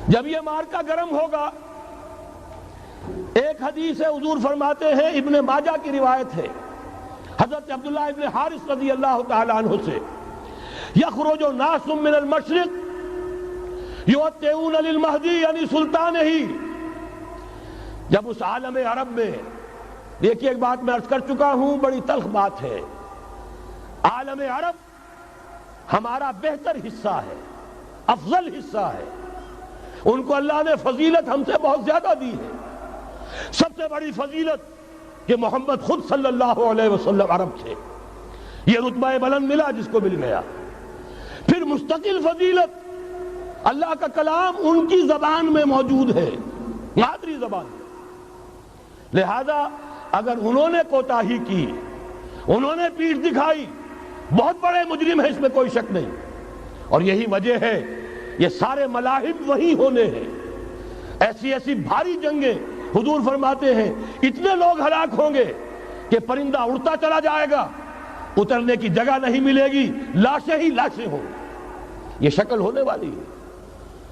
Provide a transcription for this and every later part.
جب یہ مارکا گرم ہوگا، ایک حدیث ہے، حضور فرماتے ہیں، ابن ماجہ کی روایت ہے حضرت عبداللہ ابن حارث رضی اللہ تعالی عنہ سے، یخرج ناس من المشرق یوتئون للمہدی یعنی سلطان ہی. جب اس عالم عرب میں، دیکھیے ایک بات میں عرض کر چکا ہوں، بڑی تلخ بات ہے، عالم عرب ہمارا بہتر حصہ ہے، افضل حصہ ہے، ان کو اللہ نے فضیلت ہم سے بہت زیادہ دی ہے. سب سے بڑی فضیلت کہ محمد خود صلی اللہ علیہ وسلم عرب تھے، یہ رتبہ بلند ملا جس کو مل گیا. پھر مستقل فضیلت، اللہ کا کلام ان کی زبان میں موجود ہے، مادری زبان میں. لہذا اگر انہوں نے کوتاہی کی، انہوں نے پیٹھ دکھائی، بہت بڑے مجرم ہیں، اس میں کوئی شک نہیں. اور یہی وجہ ہے یہ سارے ملاحم وہی ہونے ہیں. ایسی ایسی بھاری جنگیں، حضور فرماتے ہیں اتنے لوگ ہلاک ہوں گے کہ پرندہ اڑتا چلا جائے گا، اترنے کی جگہ نہیں ملے گی، لاشیں ہی لاشیں ہوں گی. یہ شکل ہونے والی ہے.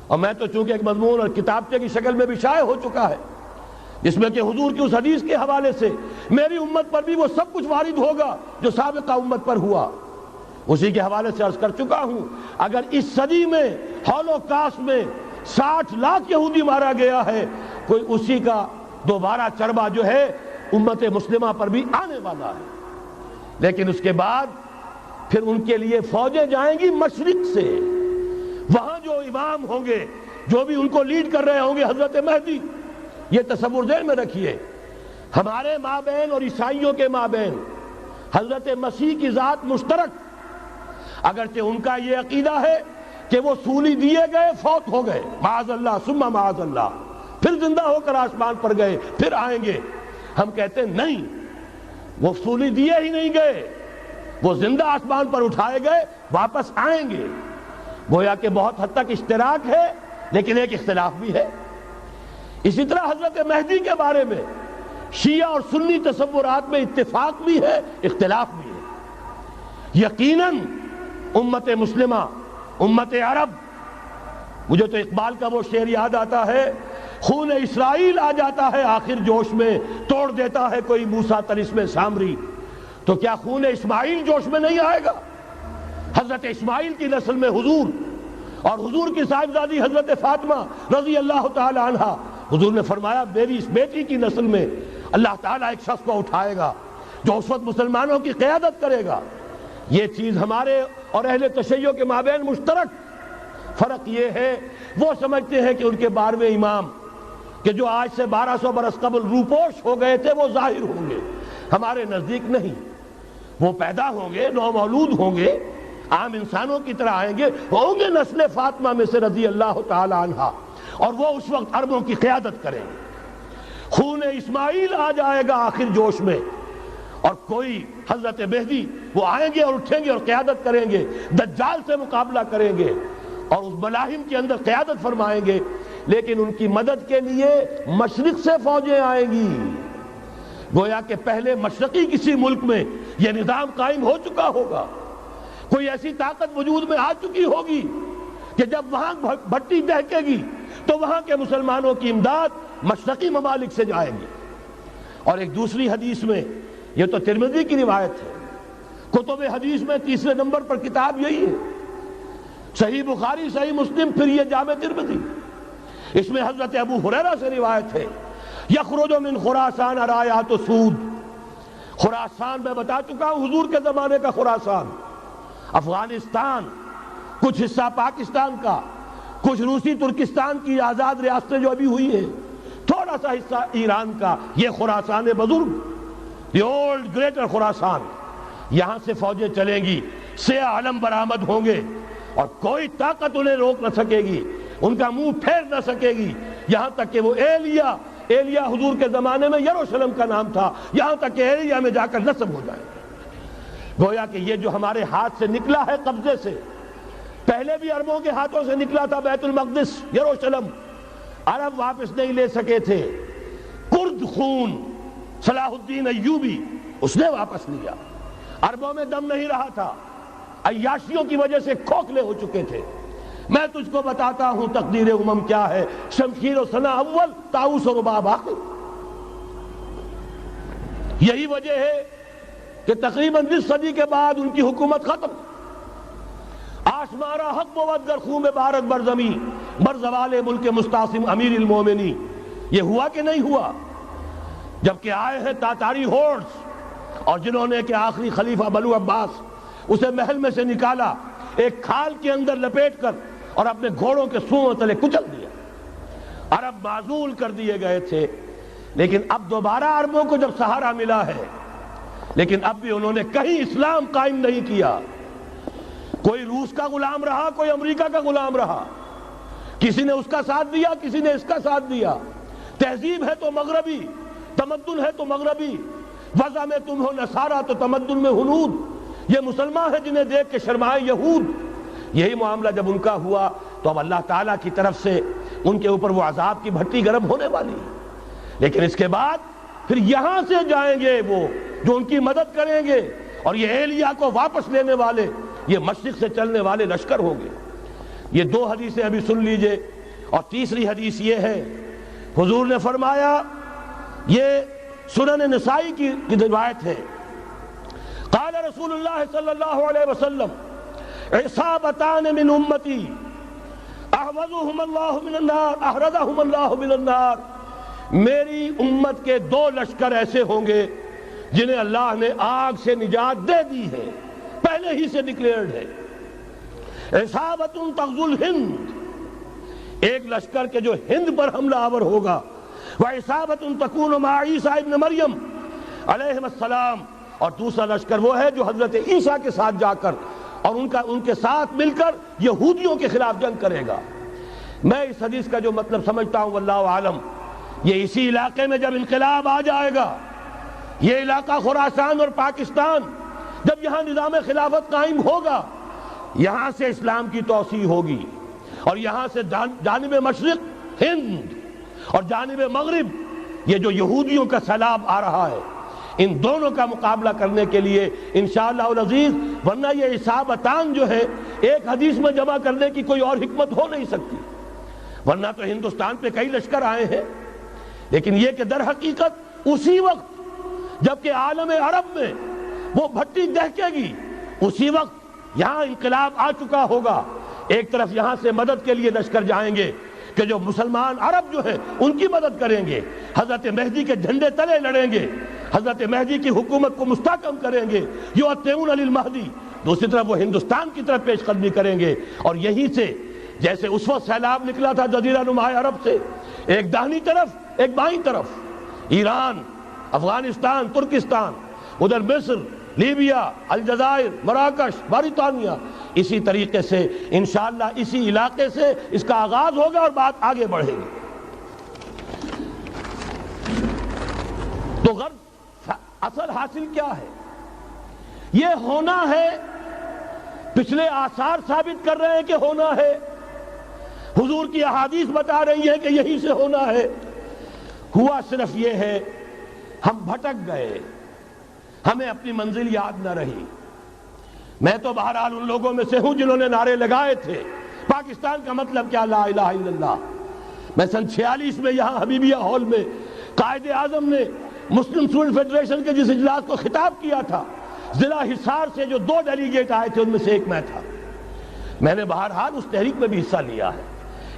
اور میں تو چونکہ ایک مضمون اور کتابچے کی شکل میں بھی شائع ہو چکا ہے، جس میں کہ حضور کی اس حدیث کے حوالے سے میری امت پر بھی وہ سب کچھ وارد ہوگا جو سابقہ امت پر ہوا، اسی کے حوالے سے عرض کر چکا ہوں. اگر اس صدی میں ہولوکاسٹ میں 60 لاکھ یہودی مارا گیا ہے، کوئی اسی کا دوبارہ چربا جو ہے امت مسلمہ پر بھی آنے والا ہے. لیکن اس کے بعد پھر ان کے لیے فوجیں جائیں گی مشرق سے، وہاں جو امام ہوں گے، جو بھی ان کو لیڈ کر رہے ہوں گے، حضرت مہدی. یہ تصور ذہن میں رکھیے، ہمارے مابین اور عیسائیوں کے مابین حضرت مسیح کی ذات مشترک، اگرچہ ان کا یہ عقیدہ ہے کہ وہ سولی دیے گئے، فوت ہو گئے، معاذ اللہ ثم معاذ اللہ، پھر زندہ ہو کر آسمان پر گئے، پھر آئیں گے. ہم کہتے ہیں نہیں، وہ سولی دیے ہی نہیں گئے، وہ زندہ آسمان پر اٹھائے گئے، واپس آئیں گے. گویا کہ بہت حد تک اشتراک ہے، لیکن ایک اختلاف بھی ہے. اسی طرح حضرت مہدی کے بارے میں شیعہ اور سنی تصورات میں اتفاق بھی ہے، اختلاف بھی ہے. یقیناً امت مسلمہ، امت عرب، مجھے تو اقبال کا وہ شعر یاد آتا ہے، خون اسرائیل آ جاتا ہے آخر جوش میں، توڑ دیتا ہے کوئی موسیٰ طلسم سامری. تو کیا خون اسماعیل جوش میں نہیں آئے گا؟ حضرت اسماعیل کی نسل میں حضور اور حضور کی صاحبزادی حضرت فاطمہ رضی اللہ تعالی عنہا، حضور نے فرمایا میری اس بیٹی کی نسل میں اللہ تعالیٰ ایک شخص کو اٹھائے گا جو اس وقت مسلمانوں کی قیادت کرے گا. یہ چیز ہمارے اور اہل تشیع کے مابین مشترک. فرق یہ ہے وہ سمجھتے ہیں کہ ان کے 12ویں امام کہ جو آج سے 1200 برس قبل روپوش ہو گئے تھے وہ ظاہر ہوں گے. ہمارے نزدیک نہیں، وہ پیدا ہوں گے، نو مولود ہوں گے، عام انسانوں کی طرح آئیں گے، ہوں گے نسل فاطمہ میں سے رضی اللہ تعالی عنہا، اور وہ اس وقت عربوں کی قیادت کریں گے. خون اسماعیل آ جائے گا آخر جوش میں، اور کوئی حضرت مہدی وہ آئیں گے اور اٹھیں گے اور قیادت کریں گے، دجال سے مقابلہ کریں گے اور اس ملاحم کے اندر قیادت فرمائیں گے. لیکن ان کی مدد کے لیے مشرق سے فوجیں آئیں گی. گویا کہ پہلے مشرقی کسی ملک میں یہ نظام قائم ہو چکا ہوگا، کوئی ایسی طاقت وجود میں آ چکی ہوگی کہ جب وہاں بھٹی دہکے گی تو وہاں کے مسلمانوں کی امداد مشرقی ممالک سے جائے گی. اور ایک دوسری حدیث میں، یہ تو ترمذی کی روایت ہے، کتب حدیث میں تیسرے نمبر پر کتاب یہی ہے، صحیح بخاری، صحیح مسلم، پھر یہ جامع ترمذی. اس میں حضرت ابو ہریرہ سے روایت ہے، یخرج من خراسان رایات سود. خراسان میں بتا چکا ہوں حضور کے زمانے کا خراسان، افغانستان، کچھ حصہ پاکستان کا، کچھ روسی ترکستان کی آزاد ریاستیں جو ابھی ہوئی ہیں، تھوڑا سا حصہ ایران کا، یہ خراسان بزرگ، دی اولڈ گریٹر خراسان. یہاں سے فوجیں چلیں گی، سیاہ علم برآمد ہوں گے، اور کوئی طاقت انہیں روک نہ سکے گی، ان کا منہ پھیر نہ سکے گی، یہاں تک کہ وہ ایلیا حضور کے زمانے میں یروشلم کا نام تھا، یہاں تک کہ ایلیا میں جا کر نصب ہو جائے. گویا کہ یہ جو ہمارے ہاتھ سے نکلا ہے قبضے سے، پہلے بھی عربوں کے ہاتھوں سے نکلا تھا بیت المقدس، یروشلم، عرب واپس نہیں لے سکے تھے. کرد خون صلاح الدین ایوبی اس نے واپس لیا. عربوں میں دم نہیں رہا تھا، عیاشیوں کی وجہ سے کھوکھلے ہو چکے تھے. میں تجھ کو بتاتا ہوں تقدیر امم کیا ہے، شمشیر و سنا اول، طاؤس و رباب آخر۔ یہی وجہ ہے کہ تقریباً 20 صدی کے بعد ان کی حکومت ختم۔ آشمارا حق بود گر خون بارد بر زمین، بر زوال ملک مستعصم امیر المومنی۔ یہ ہوا کہ نہیں ہوا؟ جبکہ آئے ہیں تاتاری ہورس، اور جنہوں نے کہ آخری خلیفہ بنو عباس اسے محل میں سے نکالا، ایک کھال کے اندر لپیٹ کر اور اپنے گھوڑوں کے سوؤں تلے کچل دیا۔ عرب معزول کر دیے گئے تھے، لیکن اب دوبارہ عربوں کو جب سہارا ملا ہے، لیکن اب بھی انہوں نے کہیں اسلام قائم نہیں کیا۔ کوئی روس کا غلام رہا، کوئی امریکہ کا غلام رہا، کسی نے اس کا ساتھ دیا، کسی نے اس کا ساتھ دیا۔ تہذیب ہے تو مغربی، تمدن ہے تو مغربی، وضع میں تم ہو نصارہ تو تمدن میں ہنود۔ یہ مسلمان ہیں جنہیں دیکھ کے شرمائے یہود۔ یہی معاملہ جب ان کا ہوا تو اب اللہ تعالیٰ کی طرف سے ان کے اوپر وہ عذاب کی بھٹی گرم ہونے والی ہے۔ لیکن اس کے بعد پھر یہاں سے جائیں گے وہ جو ان کی مدد کریں گے، اور یہ ایلیا کو واپس لینے والے، یہ مشرق سے چلنے والے لشکر ہوں گے۔ یہ 2 حدیثیں ابھی سن لیجئے، اور تیسری حدیث یہ ہے، حضور نے فرمایا، یہ سنن نسائی کی روایت ہے، قال رسول اللہ صلی اللہ علیہ وسلم عصابتان من امتی احوذهم اللہ من النار احرزهم اللہ من النار۔ میری امت کے 2 لشکر ایسے ہوں گے جنہیں اللہ نے آگ سے نجات دے دی ہے، پہلے ہی سے ڈکلیئرڈ ہے۔ عصابت تغزو الہند، ایک لشکر کے جو ہند پر حملہ آور ہوگا، وعصابت تکون مع عیسیٰ ابن مریم علیہ السلام، اور دوسرا لشکر وہ ہے جو حضرت عیسیٰ کے ساتھ جا کر اور ان کے ساتھ مل کر یہودیوں کے خلاف جنگ کرے گا۔ میں اس حدیث کا جو مطلب سمجھتا ہوں واللہ عالم، یہ اسی علاقے میں جب انقلاب آ جائے گا، یہ علاقہ خراسان اور پاکستان، جب یہاں نظام خلافت قائم ہوگا، یہاں سے اسلام کی توسیع ہوگی، اور یہاں سے جانب مشرق ہند اور جانب مغرب یہ جو یہودیوں کا سیلاب آ رہا ہے، ان دونوں کا مقابلہ کرنے کے لیے انشاءاللہ العزیز، ورنہ یہ عصابتان جو ہے ایک حدیث میں جمع کرنے کی کوئی اور حکمت ہو نہیں سکتی، ورنہ تو ہندوستان پہ کئی لشکر آئے ہیں۔ لیکن یہ کہ در حقیقت اسی وقت جبکہ عالم عرب میں وہ بھٹی دہکے گی، اسی وقت یہاں انقلاب آ چکا ہوگا۔ ایک طرف یہاں سے مدد کے لیے لشکر جائیں گے کہ جو مسلمان عرب جو ہیں ان کی مدد کریں گے، حضرت مہدی کے جھنڈے تلے لڑیں گے، حضرت مہدی کی حکومت کو مستحکم کریں گے، یؤتون للمہدی۔ دوسری طرف وہ ہندوستان کی طرف پیش قدمی کریں گے، اور یہیں سے جیسے اس وقت سیلاب نکلا تھا جزیرہ نما عرب سے، ایک داہنی طرف ایک بائیں طرف، ایران، افغانستان، ترکستان، ادھر مصر، لیبیا، الجزائر، مراکش، موریتانیہ، اسی طریقے سے انشاءاللہ اسی علاقے سے اس کا آغاز ہوگا اور بات آگے بڑھے گی۔ تو غرض اصل حاصل کیا ہے؟ یہ ہونا ہے، پچھلے آثار ثابت کر رہے ہیں کہ ہونا ہے، حضور کی احادیث بتا رہی ہے کہ یہی سے ہونا ہے۔ ہوا صرف یہ ہے ہم بھٹک گئے، ہمیں اپنی منزل یاد نہ رہی۔ میں تو بہرحال ان لوگوں میں سے ہوں جنہوں نے نعرے لگائے تھے پاکستان کا مطلب کیا، لا الہ الا اللہ۔ میں سن 46 میں یہاں حبیبیہ ہال میں قائد اعظم نے مسلم اسٹوڈنٹ فیڈریشن کے جس اجلاس کو خطاب کیا تھا، ضلع حصار سے جو 2 ڈیلیگیٹ آئے تھے ان میں سے ایک میں تھا۔ میں نے بہرحال اس تحریک میں بھی حصہ لیا ہے،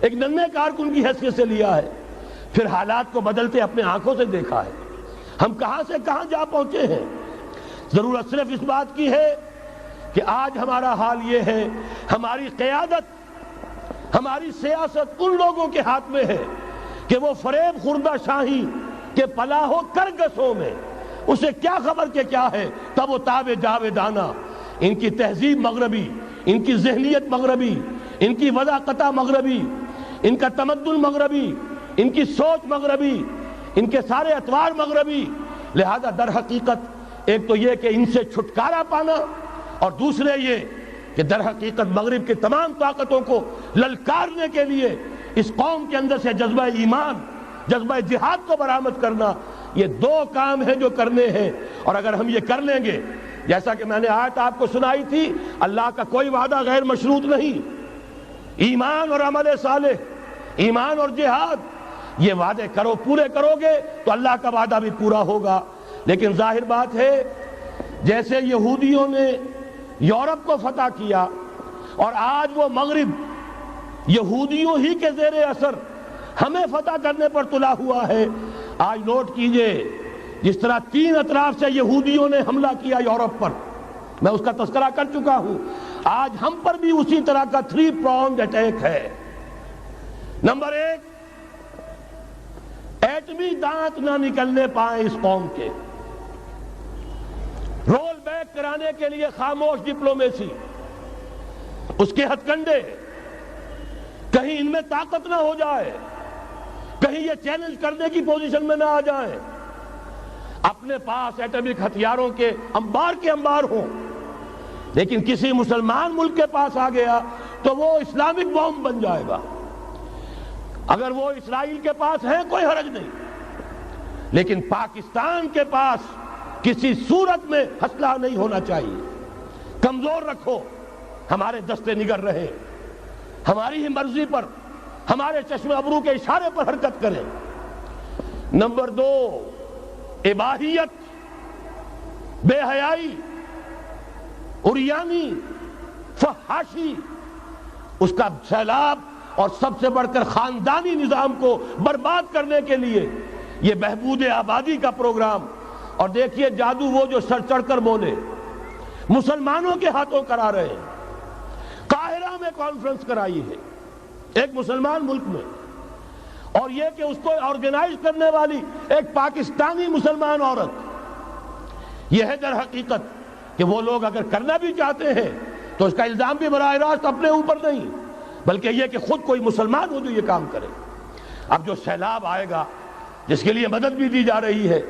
ایک ننھے کارکن کی حیثیت سے لیا ہے، پھر حالات کو بدلتے اپنے آنکھوں سے دیکھا ہے، ہم کہاں سے کہاں جا پہنچے ہیں۔ ضرورت صرف اس بات کی ہے کہ آج ہمارا حال یہ ہے، ہماری قیادت، ہماری سیاست ان لوگوں کے ہاتھ میں ہے کہ وہ فریب خوردہ شاہی کے پلاح و کرگسوں میں اسے کیا خبر کہ کیا ہے، تب وہ تابع جاویدانہ، ان کی تہذیب مغربی، ان کی ذہنیت مغربی، ان کی وضاقتہ مغربی، ان کا تمدن مغربی، ان کی سوچ مغربی، ان کے سارے اطوار مغربی۔ لہذا در حقیقت ایک تو یہ کہ ان سے چھٹکارا پانا، اور دوسرے یہ کہ در حقیقت مغرب کی تمام طاقتوں کو للکارنے کے لیے اس قوم کے اندر سے جذبہ ایمان، جذبہ جہاد کو برآمد کرنا، یہ 2 کام ہیں جو کرنے ہیں۔ اور اگر ہم یہ کر لیں گے، جیسا کہ میں نے آیت آپ کو سنائی تھی، اللہ کا کوئی وعدہ غیر مشروط نہیں، ایمان اور عمل صالح، ایمان اور جہاد، یہ وعدے کرو، پورے کرو گے تو اللہ کا وعدہ بھی پورا ہوگا۔ لیکن ظاہر بات ہے جیسے یہودیوں نے یورپ کو فتح کیا اور آج وہ مغرب یہودیوں ہی کے زیر اثر ہمیں فتح کرنے پر تلا ہوا ہے۔ آج نوٹ کیجئے جس طرح 3 اطراف سے یہودیوں نے حملہ کیا یورپ پر، میں اس کا تذکرہ کر چکا ہوں، آج ہم پر بھی اسی طرح کا 3 pronged اٹیک ہے۔ نمبر 1، ایٹمی دانت نہ نکلنے پائیں اس قوم کے، رول بیک کرانے کے لیے خاموش ڈپلومیسی، اس کے ہتھ کنڈے، کہیں ان میں طاقت نہ ہو جائے، کہیں یہ چیلنج کرنے کی پوزیشن میں نہ آ جائیں، اپنے پاس ایٹمک ہتھیاروں کے انبار ہوں، لیکن کسی مسلمان ملک کے پاس آ گیا تو وہ اسلامک بوم بن جائے گا۔ اگر وہ اسرائیل کے پاس ہے کوئی حرج نہیں، لیکن پاکستان کے پاس کسی صورت میں اسلحہ نہیں ہونا چاہیے۔ کمزور رکھو، ہمارے دستے نگر رہے، ہماری ہی مرضی پر، ہمارے چشم ابرو کے اشارے پر حرکت کریں۔ نمبر 2، اباحیت، بے حیائی، عریانی، فحاشی، اس کا سیلاب، اور سب سے بڑھ کر خاندانی نظام کو برباد کرنے کے لیے یہ بہبود آبادی کا پروگرام۔ اور دیکھیے جادو وہ جو سر چڑھ کر بولے، مسلمانوں کے ہاتھوں کرا رہے ہیں۔ قاہرہ میں کانفرنس کرائی ہے ایک مسلمان ملک میں، اور یہ کہ اس کو آرگنائز کرنے والی ایک پاکستانی مسلمان عورت۔ یہ ہے در حقیقت کہ وہ لوگ اگر کرنا بھی چاہتے ہیں تو اس کا الزام بھی براہ راست اپنے اوپر نہیں، بلکہ یہ کہ خود کوئی مسلمان ہو جو یہ کام کرے۔ اب جو سیلاب آئے گا جس کے لیے مدد بھی دی جا رہی ہے،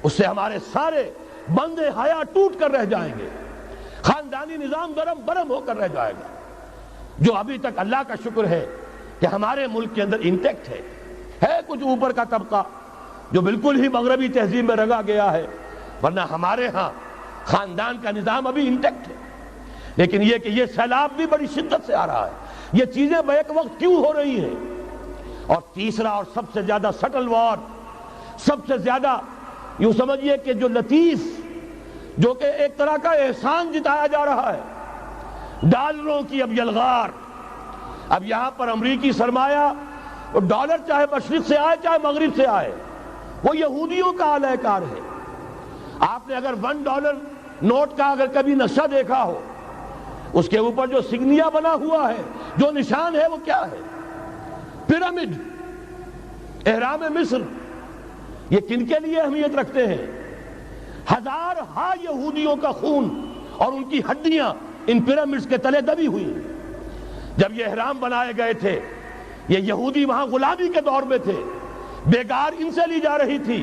اس سے ہمارے سارے بندے حیا ٹوٹ کر رہ جائیں گے، خاندانی نظام درم برم ہو کر رہ جائے گا۔ جو ابھی تک اللہ کا شکر ہے کہ ہمارے ملک کے اندر انٹیکٹ ہے کچھ اوپر کا طبقہ جو بالکل ہی مغربی تہذیب میں رنگا گیا ہے، ورنہ ہمارے ہاں خاندان کا نظام ابھی انٹیکٹ ہے۔ لیکن یہ کہ یہ سیلاب بھی بڑی شدت سے آ رہا ہے، یہ چیزیں بیک وقت کیوں ہو رہی ہیں؟ اور تیسرا اور سب سے زیادہ سٹل وار، سب سے زیادہ یوں سمجھیے کہ جو لطیف، جو کہ ایک طرح کا احسان جتایا جا رہا ہے، ڈالروں کی اب یلغار۔ اب یہاں پر امریکی سرمایہ، وہ ڈالر چاہے مشرق سے آئے چاہے مغرب سے آئے، وہ یہودیوں کا اعلی کار ہے۔ آپ نے اگر $1 نوٹ کا اگر کبھی نقشہ دیکھا ہو، اس کے اوپر جو سگنیا بنا ہوا ہے، جو نشان ہے، وہ کیا ہے؟ پیرامڈ، احرام مصر۔ یہ کن کے لیے اہمیت رکھتے ہیں؟ ہزارہا یہودیوں کا خون اور ان کی ہڈیاں ان پیرامڈز کے تلے دبی ہوئی۔ جب یہ احرام بنائے گئے تھے، یہ یہودی وہاں غلامی کے دور میں تھے، بیگار ان سے لی جا رہی تھی،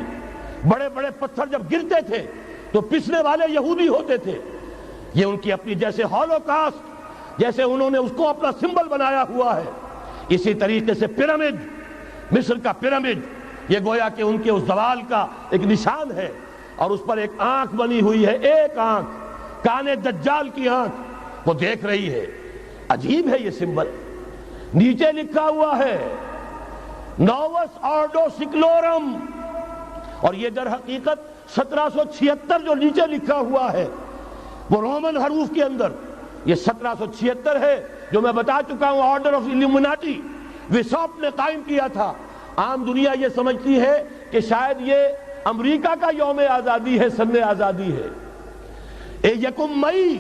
بڑے بڑے پتھر جب گرتے تھے تو پسنے والے یہودی ہوتے تھے۔ یہ ان کی اپنی جیسے ہولوکاسٹ، جیسے انہوں نے اس کو اپنا سمبل بنایا ہوا ہے، اسی طریقے سے پیرامڈ، مصر کا پیرامڈ، یہ گویا کہ ان کے اس زوال کا ایک نشان ہے۔ اور اس پر ایک آنکھ بنی ہوئی ہے، ایک آنکھ، کانے دجال کی آنکھ، وہ دیکھ رہی ہے۔ عجیب ہے یہ سمبل۔ نیچے لکھا ہوا ہے نووس آرڈو سکلورم، اور یہ در حقیقت 1776 جو نیچے لکھا ہوا ہے وہ رومن حروف کے اندر یہ 1776 ہے، جو میں بتا چکا ہوں آرڈر آف الومناٹی وساپ نے قائم کیا تھا۔ عام دنیا یہ سمجھتی ہے کہ شاید یہ امریکہ کا یوم آزادی ہے، سن آزادی ہے۔ 1 مئی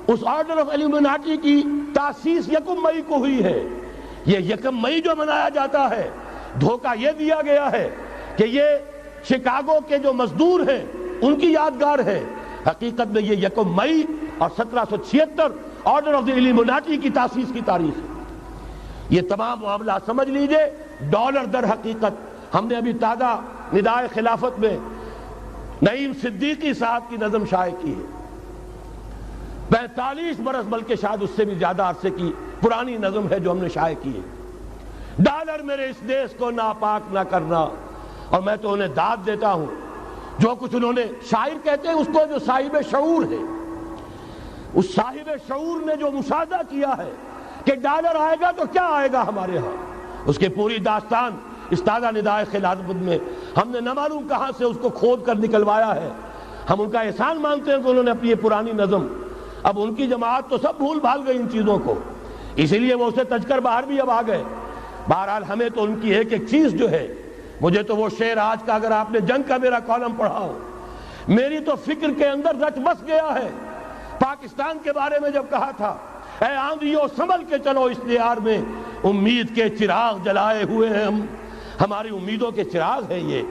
اس آرڈر آف الومناٹی کی تاسیس 1 مئی کو ہوئی ہے۔ یہ 1 مئی جو منایا جاتا ہے، دھوکہ یہ دیا گیا ہے کہ یہ شکاگو کے جو مزدور ہیں ان کی یادگار ہے۔ حقیقت میں یہ 1 مئی اور 1776 آرڈر آف دی الومناٹی کی تاسیس کی تاریخ ہے۔ یہ تمام معاملہ سمجھ لیجئے۔ ڈالر در حقیقت ہم نے ابھی تازہ ندائے خلافت میں نعیم صدیقی صاحب کی نظم شائع کی ہے، 45 برس بلکہ شاید اس سے بھی زیادہ عرصے کی پرانی نظم ہے جو ہم نے شائع کی ہے۔ ڈالر میرے اس دیش کو ناپاک نہ کرنا، اور میں تو انہیں داد دیتا ہوں جو کچھ انہوں نے، شاعر کہتے ہیں اس کو جو صاحب شعور ہے، اس صاحب شعور نے جو مشاہدہ کیا ہے کہ ڈالر آئے گا تو کیا آئے گا ہمارے ہاں. اس کی پوری داستان اس تازہ ندائے خلافت میں ہم نے نہ معلوم کہاں سے اس کو کھود کر نکلوایا ہے. ہم ان کا احسان مانتے ہیں کہ انہوں نے اپنی یہ پرانی نظم، اب ان کی جماعت تو سب بھول بھال گئی ان چیزوں کو، اسی لیے وہ اسے تج کر باہر بھی اب آ گئے. بہرحال ہمیں تو ان کی ایک ایک چیز جو ہے، مجھے تو وہ شعر آج کا اگر آپ نے جنگ کا میرا کالم پڑھا ہو، میری تو فکر کے اندر رچ بس گیا ہے. پاکستان کے بارے میں جب کہا تھا اے آندھیوں سنبھل کے چلو اس دیار میں، امید کے چراغ جلائے ہوئے ہیں ہم، ہماری امیدوں کے چراغ ہے یہ.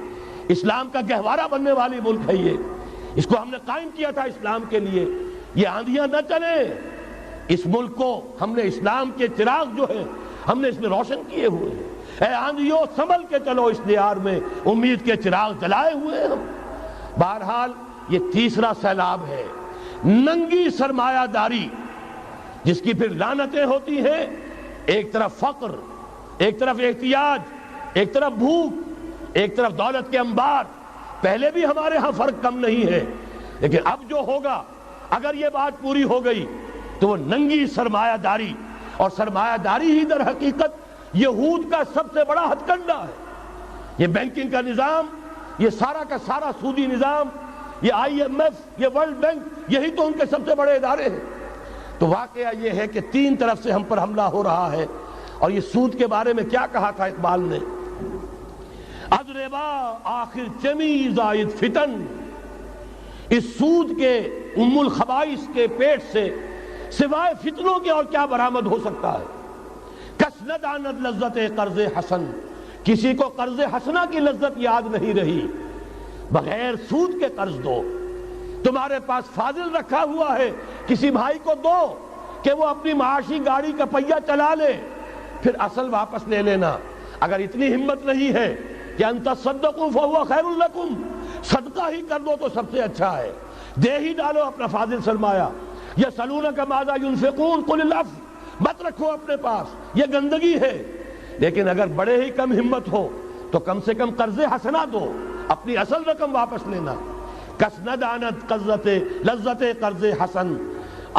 اسلام کا گہوارہ بننے والی ملک ہے یہ، اس کو ہم نے قائم کیا تھا اسلام کے لیے. یہ آندھیاں نہ چلیں، اس ملک کو ہم نے اسلام کے چراغ جو ہے ہم نے اس میں روشن کیے ہوئے ہیں. اے آندھیوں سنبھل کے چلو اس دیار میں، امید کے چراغ جلائے ہوئے ہیں ہم. بہرحال یہ تیسرا سیلاب ہے، ننگی سرمایہ داری، جس کی پھر لعنتیں ہوتی ہیں. ایک طرف فقر، ایک طرف احتیاج، ایک طرف بھوک، ایک طرف دولت کے انبار. پہلے بھی ہمارے ہاں فرق کم نہیں ہے، لیکن اب جو ہوگا اگر یہ بات پوری ہو گئی تو وہ ننگی سرمایہ داری، اور سرمایہ داری ہی در حقیقت یہود کا سب سے بڑا ہتھ کنڈا ہے. یہ بینکنگ کا نظام، یہ سارا کا سارا سودی نظام، یہ آئی ایم ایف، یہ ورلڈ بینک، یہی تو ان کے سب سے بڑے ادارے ہیں. تو واقعہ یہ ہے کہ تین طرف سے ہم پر حملہ ہو رہا ہے. اور یہ سود کے بارے میں کیا کہا تھا اقبال نے؟ از ربا آخر چمی زائد فتن، اس سود کے ام الخبائث کے پیٹ سے سوائے فتنوں کے اور کیا برآمد ہو سکتا ہے؟ کس نہ داند لذت قرض حسن، کسی کو قرض حسنہ کی لذت یاد نہیں رہی. بغیر سود کے قرض دو. تمہارے پاس فاضل رکھا ہوا ہے، کسی بھائی کو دو کہ وہ اپنی معاشی گاڑی کا پہیہ چلا لے، پھر اصل واپس لے لینا. اگر اتنی ہمت نہیں ہے کہ ان تصدقوا فهو خیر لکم، صدقہ ہی کر دو تو سب سے اچھا ہے، دے ہی ڈالو اپنا فاضل سرمایہ. یسألونک ماذا ينفقون قل العفو، مت رکھو اپنے پاس، یہ گندگی ہے. لیکن اگر بڑے ہی کم ہمت ہو تو کم سے کم قرض حسنہ دو، اپنی اصل رقم واپس لینا. کس نہ داند لذت قرض حسن،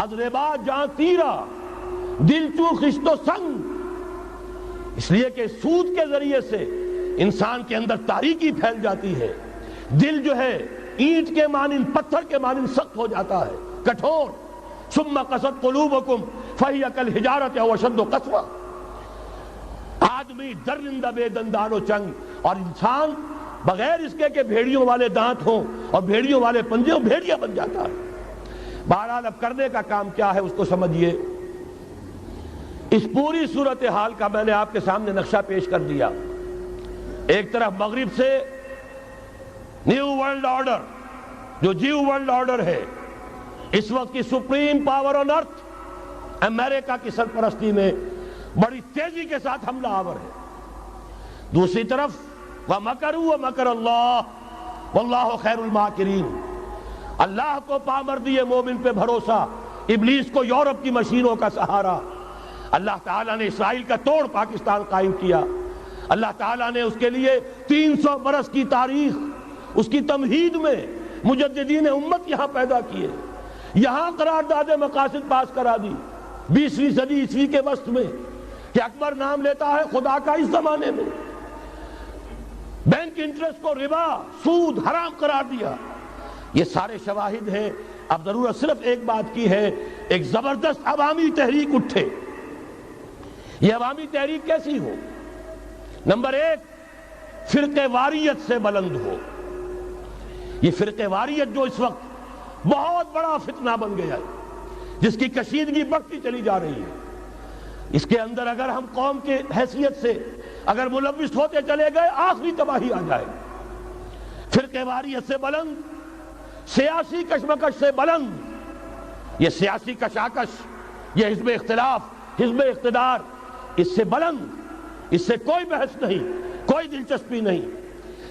از ربا جاں تیرا دل چو خشت و سنگ. اس لیے کہ سود کے ذریعے سے انسان کے اندر تاریکی پھیل جاتی ہے، دل جو ہے اینٹ کے مانند، پتھر کے مانند سخت ہو جاتا ہے، کٹھور. ثم قست قلوبکم فہی کالحجارۃ او اشد قسوہ. آدمی درندہ بے دندان و چنگ، اور انسان بغیر اس کے کہ بھیڑیوں والے دانت ہوں اور بھیڑیوں والے پنجے ہوں، بھیڑیا بن جاتا ہے. بہرحال اب کرنے کا کام کیا ہے اس کو سمجھیے. اس پوری صورتحال کا میں نے آپ کے سامنے نقشہ پیش کر دیا. ایک طرف مغرب سے نیو ورلڈ آرڈر، جو جیو ورلڈ آرڈر ہے، اس وقت کی سپریم پاور آن ارتھ، امریکہ کی سرپرستی میں بڑی تیزی کے ساتھ حملہ آور ہے. دوسری طرف وَمَكَرُوا وَمَكَرَ اللَّهُ وَاللَّهُ خَيْرُ الْمَاكِرِينَ، اللہ کو پامردی مومن پہ بھروسہ، ابلیس کو یورپ کی مشینوں کا سہارا. اللہ تعالیٰ نے اسرائیل کا توڑ پاکستان قائم کیا. اللہ تعالیٰ نے اس کے لیے 300 برس کی تاریخ، اس کی تمہید میں مجددین امت یہاں پیدا کیے، یہاں قرارداد مقاصد پاس کرا دی 20ویں صدی عیسوی کے وسط میں، کہ اکبر نام لیتا ہے خدا کا اس زمانے میں. بینک انٹرسٹ کو ربا، سود حرام قرار دیا. یہ سارے شواہد ہیں. اب ضرورت صرف ایک بات کی ہے، ایک زبردست عوامی تحریک اٹھے. یہ عوامی تحریک کیسی ہو؟ نمبر 1، فرقہ واریت سے بلند ہو. یہ فرقہ واریت جو اس وقت بہت بڑا فتنہ بن گیا ہے، جس کی کشیدگی بڑھتی چلی جا رہی ہے، اس کے اندر اگر ہم قوم کے حیثیت سے اگر ملوث ہوتے چلے گئے، آخری تباہی آ جائے. فرقہ واریت سے بلند، سیاسی کشمکش سے بلند. یہ سیاسی کشاکش، یہ حزب اختلاف، حزب اقتدار، اس سے بلند، اس سے کوئی بحث نہیں، کوئی دلچسپی نہیں.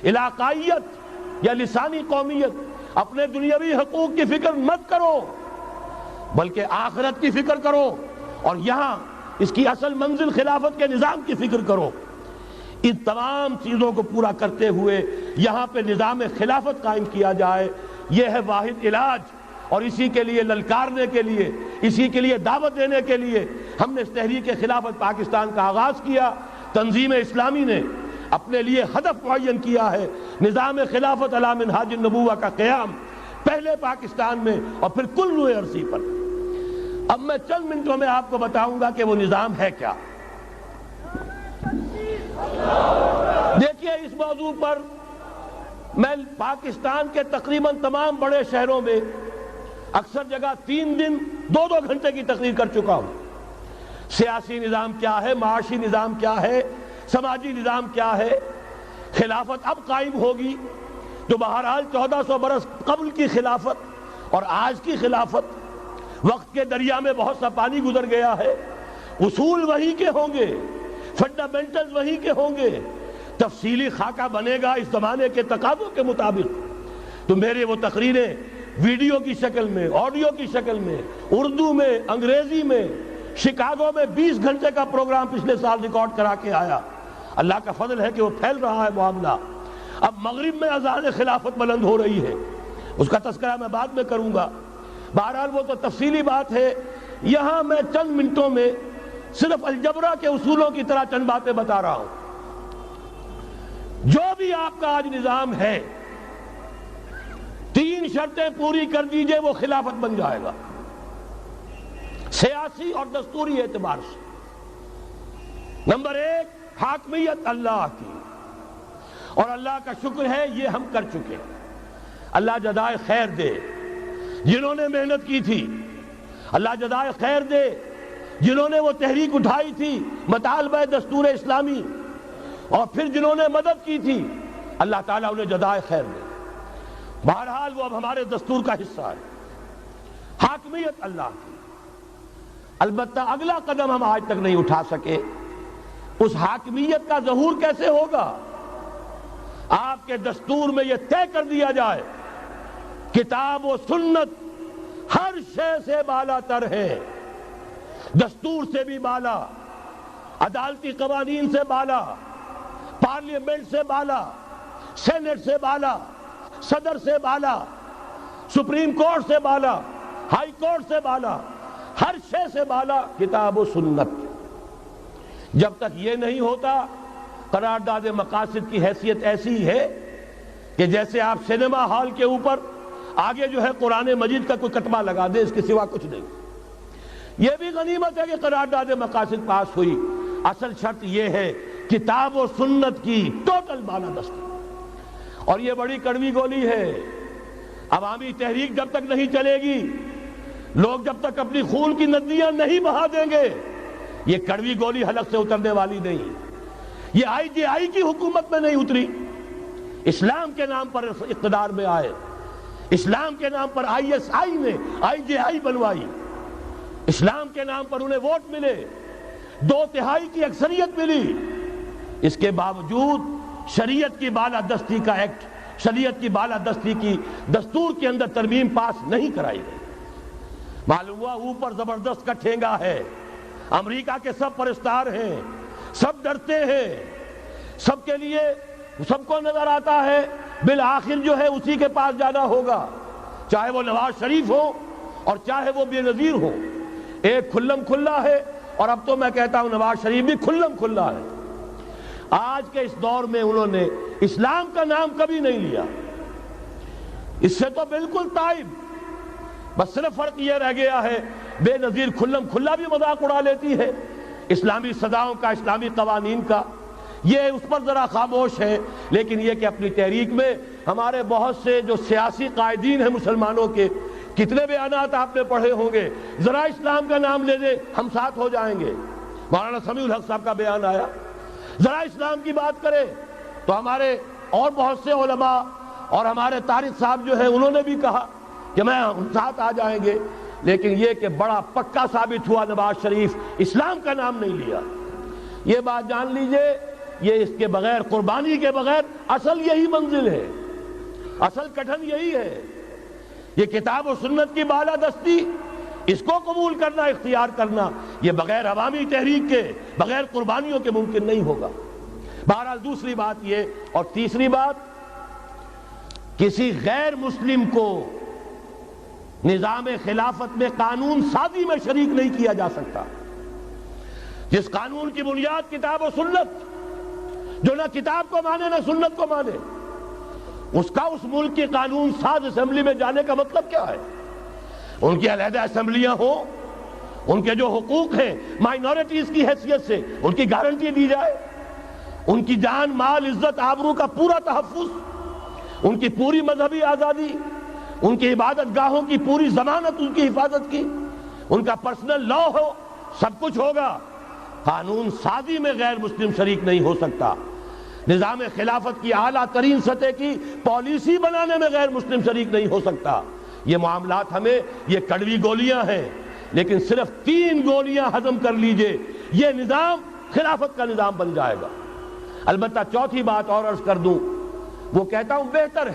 علاقائیت یا لسانی قومیت، اپنے دنیاوی حقوق کی فکر مت کرو، بلکہ آخرت کی فکر کرو، اور یہاں اس کی اصل منزل خلافت کے نظام کی فکر کرو. ان تمام چیزوں کو پورا کرتے ہوئے یہاں پہ نظام خلافت قائم کیا جائے. یہ ہے واحد علاج. اور اسی کے لیے للکارنے کے لیے، اسی کے لیے دعوت دینے کے لیے ہم نے اس تحریک خلافت پاکستان کا آغاز کیا۔ تنظیم اسلامی نے اپنے لیے ہدف معین کیا ہے، نظام خلافت علی منہاج النبوہ کا قیام، پہلے پاکستان میں اور پھر کل روئے عرصی پر۔ اب میں چند منٹوں میں آپ کو بتاؤں گا کہ وہ نظام ہے کیا۔ دیکھیے، اس موضوع پر میں پاکستان کے تقریباً تمام بڑے شہروں میں اکثر جگہ 3 دن 2 گھنٹے کی تقریر کر چکا ہوں۔ سیاسی نظام کیا ہے، معاشی نظام کیا ہے، سماجی نظام کیا ہے، خلافت اب قائم ہوگی تو بہرحال 1400 برس قبل کی خلافت اور آج کی خلافت، وقت کے دریا میں بہت سا پانی گزر گیا ہے، اصول وہی کے ہوں گے، فنڈامنٹلز وہی کے ہوں گے، تفصیلی خاکہ بنے گا اس زمانے کے تقاضوں کے مطابق۔ تو میرے وہ تقریریں ویڈیو کی شکل میں، آڈیو کی شکل میں، اردو میں، انگریزی میں، شکاگو میں 20 گھنٹے کا پروگرام پچھلے سال ریکارڈ کرا کے آیا۔ اللہ کا فضل ہے کہ وہ پھیل رہا ہے معاملہ۔ اب مغرب میں اذان خلافت بلند ہو رہی ہے، اس کا تذکرہ میں بعد میں کروں گا۔ بہرحال وہ تو تفصیلی بات ہے، یہاں میں چند منٹوں میں صرف الجبرا کے اصولوں کی طرح چند باتیں بتا رہا ہوں۔ جو بھی آپ کا آج نظام ہے، 3 شرطیں پوری کر دیجئے وہ خلافت بن جائے گا، سیاسی اور دستوری اعتبار سے۔ نمبر 1، حاکمیت اللہ کی، اور اللہ کا شکر ہے یہ ہم کر چکے۔ اللہ جزائے خیر دے جنہوں نے محنت کی تھی، اللہ جزائے خیر دے جنہوں نے وہ تحریک اٹھائی تھی مطالبہ دستور اسلامی، اور پھر جنہوں نے مدد کی تھی، اللہ تعالیٰ انہیں جزائے خیر دے۔ بہرحال وہ اب ہمارے دستور کا حصہ ہے، حاکمیت اللہ کی۔ البتہ اگلا قدم ہم آج تک نہیں اٹھا سکے، اس حاکمیت کا ظہور کیسے ہوگا؟ آپ کے دستور میں یہ طے کر دیا جائے کتاب و سنت ہر شے سے بالا تر ہے، دستور سے بھی بالا، عدالتی قوانین سے بالا، پارلیمنٹ سے بالا، سینٹ سے بالا، صدر سے بالا، سپریم کورٹ سے بالا، ہائی کورٹ سے بالا، ہر شے سے بالا کتاب و سنت۔ جب تک یہ نہیں ہوتا، قرارداد مقاصد کی حیثیت ایسی ہے کہ جیسے آپ سینما ہال کے اوپر آگے جو ہے قرآن مجید کا کوئی کتبہ لگا دے، اس کے سوا کچھ نہیں۔ یہ بھی غنیمت ہے کہ قرارداد مقاصد پاس ہوئی، اصل شرط یہ ہے کتاب و سنت کی ٹوٹل بالادستی۔ اور یہ بڑی کڑوی گولی ہے، عوامی تحریک جب تک نہیں چلے گی، لوگ جب تک اپنی خون کی ندیاں نہیں بہا دیں گے، یہ کڑوی گولی حلق سے اترنے والی نہیں۔ یہ IGI کی حکومت میں نہیں اتری، اسلام کے نام پر اقتدار میں آئے، اسلام کے نام پر ISI نے IGI بنوائی، اسلام کے نام پر انہیں ووٹ ملے، 2/3 کی اکثریت ملی، اس کے باوجود شریعت کی بالادستی کا ایکٹ، شریعت کی بالادستی کی دستور کے اندر ترمیم پاس نہیں کرائی گئی۔ معلوم ہوا اوپر زبردست کا ٹھینگا ہے، امریکہ کے سب پرستار ہیں، سب ڈرتے ہیں، سب کے لیے سب کو نظر آتا ہے بالآخر جو ہے اسی کے پاس جانا ہوگا، چاہے وہ نواز شریف ہو اور چاہے وہ بے نظیر ہو۔ ایک کھلم کھلا ہے، اور اب تو میں کہتا ہوں نواز شریف بھی کھلم کھلا ہے۔ آج کے اس دور میں انہوں نے اسلام کا نام کبھی نہیں لیا، اس سے تو بالکل تائب، بس صرف فرق یہ رہ گیا ہے بے نظیر کھلم کھلا بھی مذاق اڑا لیتی ہے اسلامی سزاؤں کا، اسلامی قوانین کا، یہ اس پر ذرا خاموش ہے۔ لیکن یہ کہ اپنی تحریک میں ہمارے بہت سے جو سیاسی قائدین ہیں مسلمانوں کے، کتنے بیانات آپ نے پڑھے ہوں گے، ذرا اسلام کا نام لے دے ہم ساتھ ہو جائیں گے۔ مولانا سمیع الحق صاحب کا بیان آیا، ذرا اسلام کی بات کرے تو ہمارے اور بہت سے علماء اور ہمارے طارق صاحب جو ہے انہوں نے بھی کہا کہ میں ہم ساتھ آ جائیں گے۔ لیکن یہ کہ بڑا پکا ثابت ہوا نواز شریف اسلام کا نام نہیں لیا۔ یہ بات جان لیجئے، یہ اس کے بغیر، قربانی کے بغیر اصل یہی منزل ہے، اصل کٹھن یہی ہے۔ یہ کتاب و سنت کی بالادستی، اس کو قبول کرنا، اختیار کرنا، یہ بغیر عوامی تحریک کے، بغیر قربانیوں کے ممکن نہیں ہوگا۔ بہرحال دوسری بات یہ، اور تیسری بات، کسی غیر مسلم کو نظام خلافت میں قانون سازی میں شریک نہیں کیا جا سکتا۔ جس قانون کی بنیاد کتاب و سنت، جو نہ کتاب کو مانے نہ سنت کو مانے، اس کا اس ملک کی قانون ساز اسمبلی میں جانے کا مطلب کیا ہے؟ ان کی علیحدہ اسمبلیاں ہوں، ان کے جو حقوق ہیں مائنورٹیز کی حیثیت سے ان کی گارنٹی دی جائے، ان کی جان مال عزت آبرو کا پورا تحفظ، ان کی پوری مذہبی آزادی، ان کی عبادت گاہوں کی پوری ضمانت ان کی حفاظت کی، ان کا پرسنل لا ہو، سب کچھ ہوگا۔ قانون سازی میں غیر مسلم شریک نہیں ہو سکتا، نظام خلافت کی اعلیٰ ترین سطح کی پالیسی بنانے میں غیر مسلم شریک نہیں ہو سکتا۔ یہ معاملات ہمیں، یہ کڑوی گولیاں ہیں، لیکن صرف 3 گولیاں ہضم کر لیجئے، یہ نظام خلافت کا نظام بن جائے گا۔ البتہ چوتھی بات اور عرض کر دوں، وہ کہتا ہوں بہتر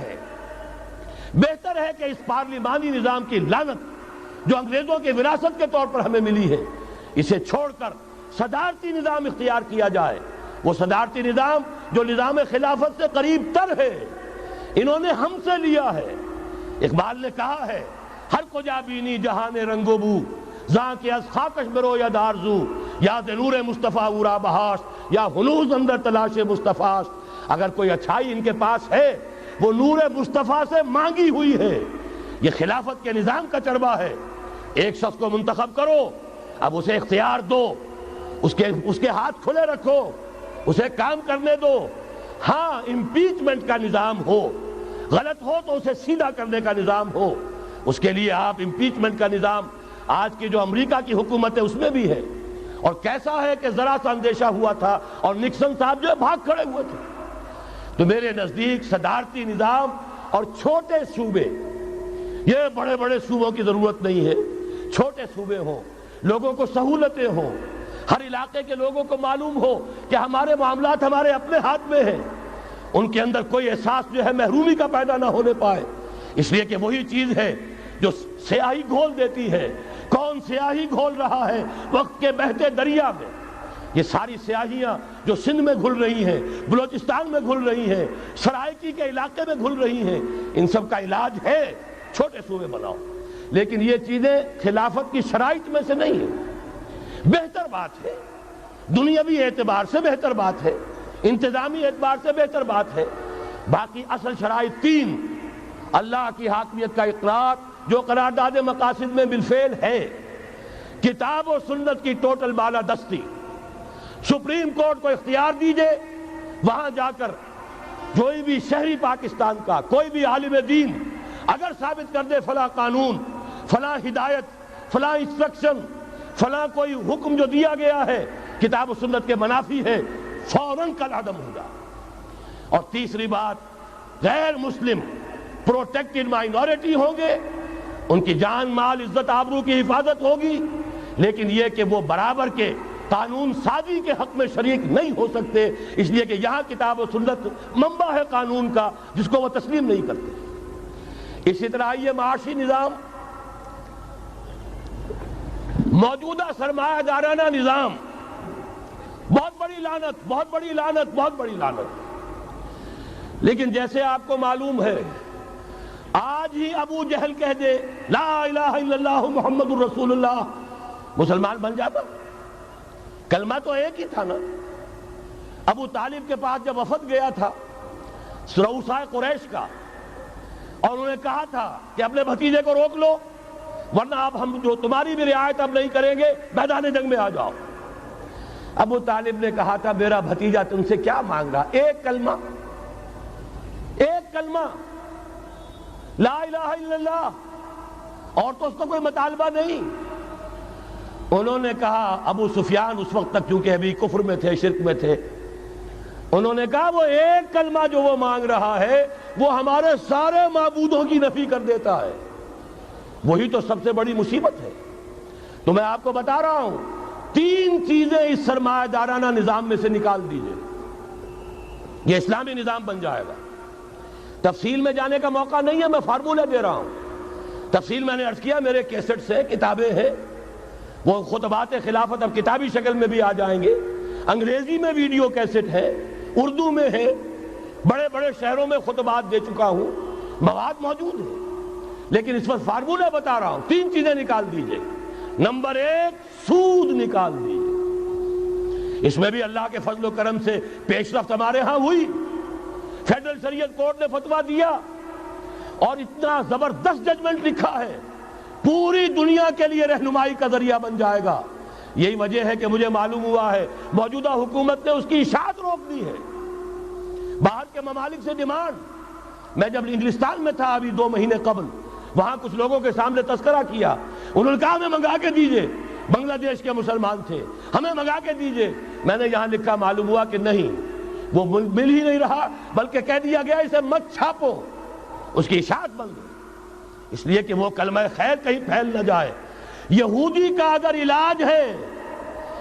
ہے کہ اس پارلیمانی نظام کی لعنت جو انگریزوں کے وراثت کے طور پر ہمیں ملی ہے، اسے چھوڑ کر صدارتی نظام اختیار کیا جائے۔ وہ صدارتی نظام جو نظام خلافت سے قریب تر ہے، انہوں نے ہم سے لیا ہے۔ اقبال نے کہا ہے، ہر کجا بینی جہان رنگ و بو، زاں کے از خاکش برو یا دارزو، یا نور مصطفیٰ اورا بہاش، یا ہنوز اندر تلاش مصطفیٰ۔ اگر کوئی اچھائی ان کے پاس ہے وہ نور مصطفیٰ سے مانگی ہوئی ہے۔ یہ خلافت کے نظام کا چربہ ہے۔ ایک شخص کو منتخب کرو، اب اسے اختیار دو، اس کے ہاتھ کھلے رکھو، اسے کام کرنے دو۔ ہاں، امپیچمنٹ کا نظام ہو، غلط ہو تو اسے سیدھا کرنے کا نظام ہو۔ اس کے لیے آپ امپیچمنٹ کا نظام آج کی جو امریکہ کی حکومت ہے اس میں بھی ہے، اور کیسا ہے کہ ذرا سا اندیشہ ہوا تھا اور نکسن صاحب جو بھاگ کھڑے ہوئے تھے۔ تو میرے نزدیک صدارتی نظام اور چھوٹے صوبے، یہ بڑے بڑے صوبوں کی ضرورت نہیں ہے، چھوٹے صوبے ہوں، لوگوں کو سہولتیں ہوں، ہر علاقے کے لوگوں کو معلوم ہو کہ ہمارے معاملات ہمارے اپنے ہاتھ میں ہیں، ان کے اندر کوئی احساس جو ہے محرومی کا پیدا نہ ہونے پائے۔ اس لیے کہ وہی چیز ہے جو سیاہی گھول دیتی ہے۔ کون سیاہی گھول رہا ہے وقت کے بہتے دریا میں؟ یہ ساری سیاہیاں جو سندھ میں گھل رہی ہیں، بلوچستان میں گھل رہی ہیں، سرائکی کے علاقے میں گھل رہی ہیں، ان سب کا علاج ہے چھوٹے صوبے بناؤ۔ لیکن یہ چیزیں خلافت کی شرائط میں سے نہیں ہیں۔ بہتر بات ہے، دنیاوی اعتبار سے بہتر بات ہے، انتظامی اعتبار سے بہتر بات ہے۔ باقی اصل شرائط 3: اللہ کی حاکمیت کا اقرار جو قرارداد مقاصد میں بالفعل ہے، کتاب و سنت کی ٹوٹل بالادستی، سپریم کورٹ کو اختیار دیجئے، وہاں جا کر کوئی بھی شہری پاکستان کا کوئی بھی عالم دین اگر ثابت کر دے فلاں قانون، فلاں ہدایت، فلاں انسٹرکشن، فلاں کوئی حکم جو دیا گیا ہے کتاب و سنت کے منافی ہے، فوراً کالعدم ہوگا۔ اور تیسری بات، غیر مسلم پروٹیکٹڈ مائنورٹی ہوں گے، ان کی جان مال عزت آبرو کی حفاظت ہوگی، لیکن یہ کہ وہ برابر کے قانون سازی کے حق میں شریک نہیں ہو سکتے، اس لیے کہ یہاں کتاب و سنت منبع ہے قانون کا جس کو وہ تسلیم نہیں کرتے۔ اسی طرح یہ معاشی نظام، موجودہ سرمایہ دارانہ نظام، بہت بڑی لعنت، بہت بڑی لعنت، بہت بڑی لعنت۔ لیکن جیسے آپ کو معلوم ہے، آج ہی ابو جہل کہہ دے لا الہ الا اللہ محمد الرسول اللہ، مسلمان بن جاتا؟ کلمہ تو ایک ہی تھا نا۔ ابو طالب کے پاس جب وفد گیا تھا رؤسائے قریش کا، اور انہوں نے کہا تھا کہ اپنے بھتیجے کو روک لو ورنہ آپ ہم جو تمہاری بھی رعایت اب نہیں کریں گے، میدان جنگ میں آ جاؤ۔ ابو طالب نے کہا تھا میرا بھتیجا تم سے کیا مانگ رہا؟ ایک کلمہ، ایک کلمہ لا الہ الا اللہ، اور تو اس کا کوئی مطالبہ نہیں۔ انہوں نے کہا، ابو سفیان اس وقت تک چونکہ ابھی کفر میں تھے، شرک میں تھے، انہوں نے کہا وہ ایک کلمہ جو وہ مانگ رہا ہے وہ ہمارے سارے معبودوں کی نفی کر دیتا ہے، وہی تو سب سے بڑی مصیبت ہے۔ تو میں آپ کو بتا رہا ہوں، 3 چیزیں اس سرمایہ دارانہ نظام میں سے نکال دیجئے، یہ اسلامی نظام بن جائے گا۔ تفصیل میں جانے کا موقع نہیں ہے، میں فارمولے دے رہا ہوں۔ تفصیل میں نے عرض کیا، میرے کیسٹس ہیں، کتابیں ہیں، وہ خطبات خلافت اب کتابی شکل میں بھی آ جائیں گے، انگریزی میں ویڈیو کیسٹ ہے، اردو میں ہے، بڑے بڑے شہروں میں خطبات دے چکا ہوں، مواد موجود ہے۔ لیکن اس وقت فارمولہ بتا رہا ہوں، 3 چیزیں نکال دیجئے۔ نمبر 1، سود نکال دیجئے۔ اس میں بھی اللہ کے فضل و کرم سے پیش رفت ہمارے ہاں ہوئی۔ فیڈرل شریعت کورٹ نے فتویٰ دیا اور اتنا زبردست ججمنٹ لکھا ہے، پوری دنیا کے لیے رہنمائی کا ذریعہ بن جائے گا۔ یہی وجہ ہے کہ مجھے معلوم ہوا ہے موجودہ حکومت نے اس کی اشاعت روک دی ہے۔ باہر کے ممالک سے ڈیمانڈ، میں جب انگلستان میں تھا ابھی 2 مہینے قبل، وہاں کچھ لوگوں کے سامنے تذکرہ کیا، انہوں نے کہا ہمیں منگا کے دیجئے، بنگلہ دیش کے مسلمان تھے، ہمیں منگا کے دیجئے۔ میں نے یہاں لکھا، معلوم ہوا کہ نہیں، وہ مل ہی نہیں رہا، بلکہ کہہ دیا گیا اسے مت چھاپو، اس کی اشاعت بند، اس لیے کہ وہ کلمہ خیر کہیں پھیل نہ جائے۔ یہودی کا اگر علاج ہے،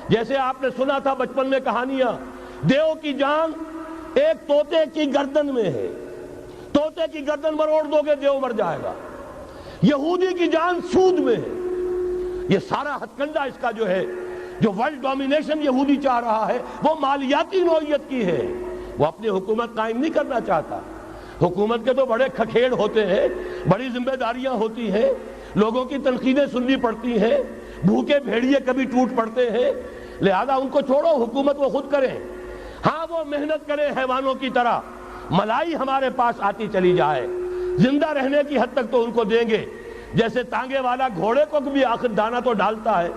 جیسے آپ نے سنا تھا بچپن میں کہانیاں، دیو کی جان ایک طوطے کی گردن میں ہے، طوطے کی گردن مروڑ دو گے دیو مر جائے گا۔ یہودی کی جان سود میں ہے۔ یہ سارا ہتھ کنڈا اس کا جو ہے، جو ورلڈ ڈومینیشن یہودی چاہ رہا ہے، وہ مالیاتی نوعیت کی ہے۔ وہ اپنی حکومت قائم نہیں کرنا چاہتا۔ حکومت کے تو بڑے کھکھیڑ ہوتے ہیں، بڑی ذمہ داریاں ہوتی ہیں، لوگوں کی تنقیدیں سننی پڑتی ہیں، بھوکے بھیڑیے کبھی ٹوٹ پڑتے ہیں، لہذا ان کو چھوڑو، حکومت وہ خود کریں۔ ہاں وہ محنت کریں حیوانوں کی طرح، ملائی ہمارے پاس آتی چلی جائے، زندہ رہنے کی حد تک تو ان کو دیں گے۔ جیسے تانگے والا گھوڑے کو بھی آخر دانہ تو ڈالتا ہے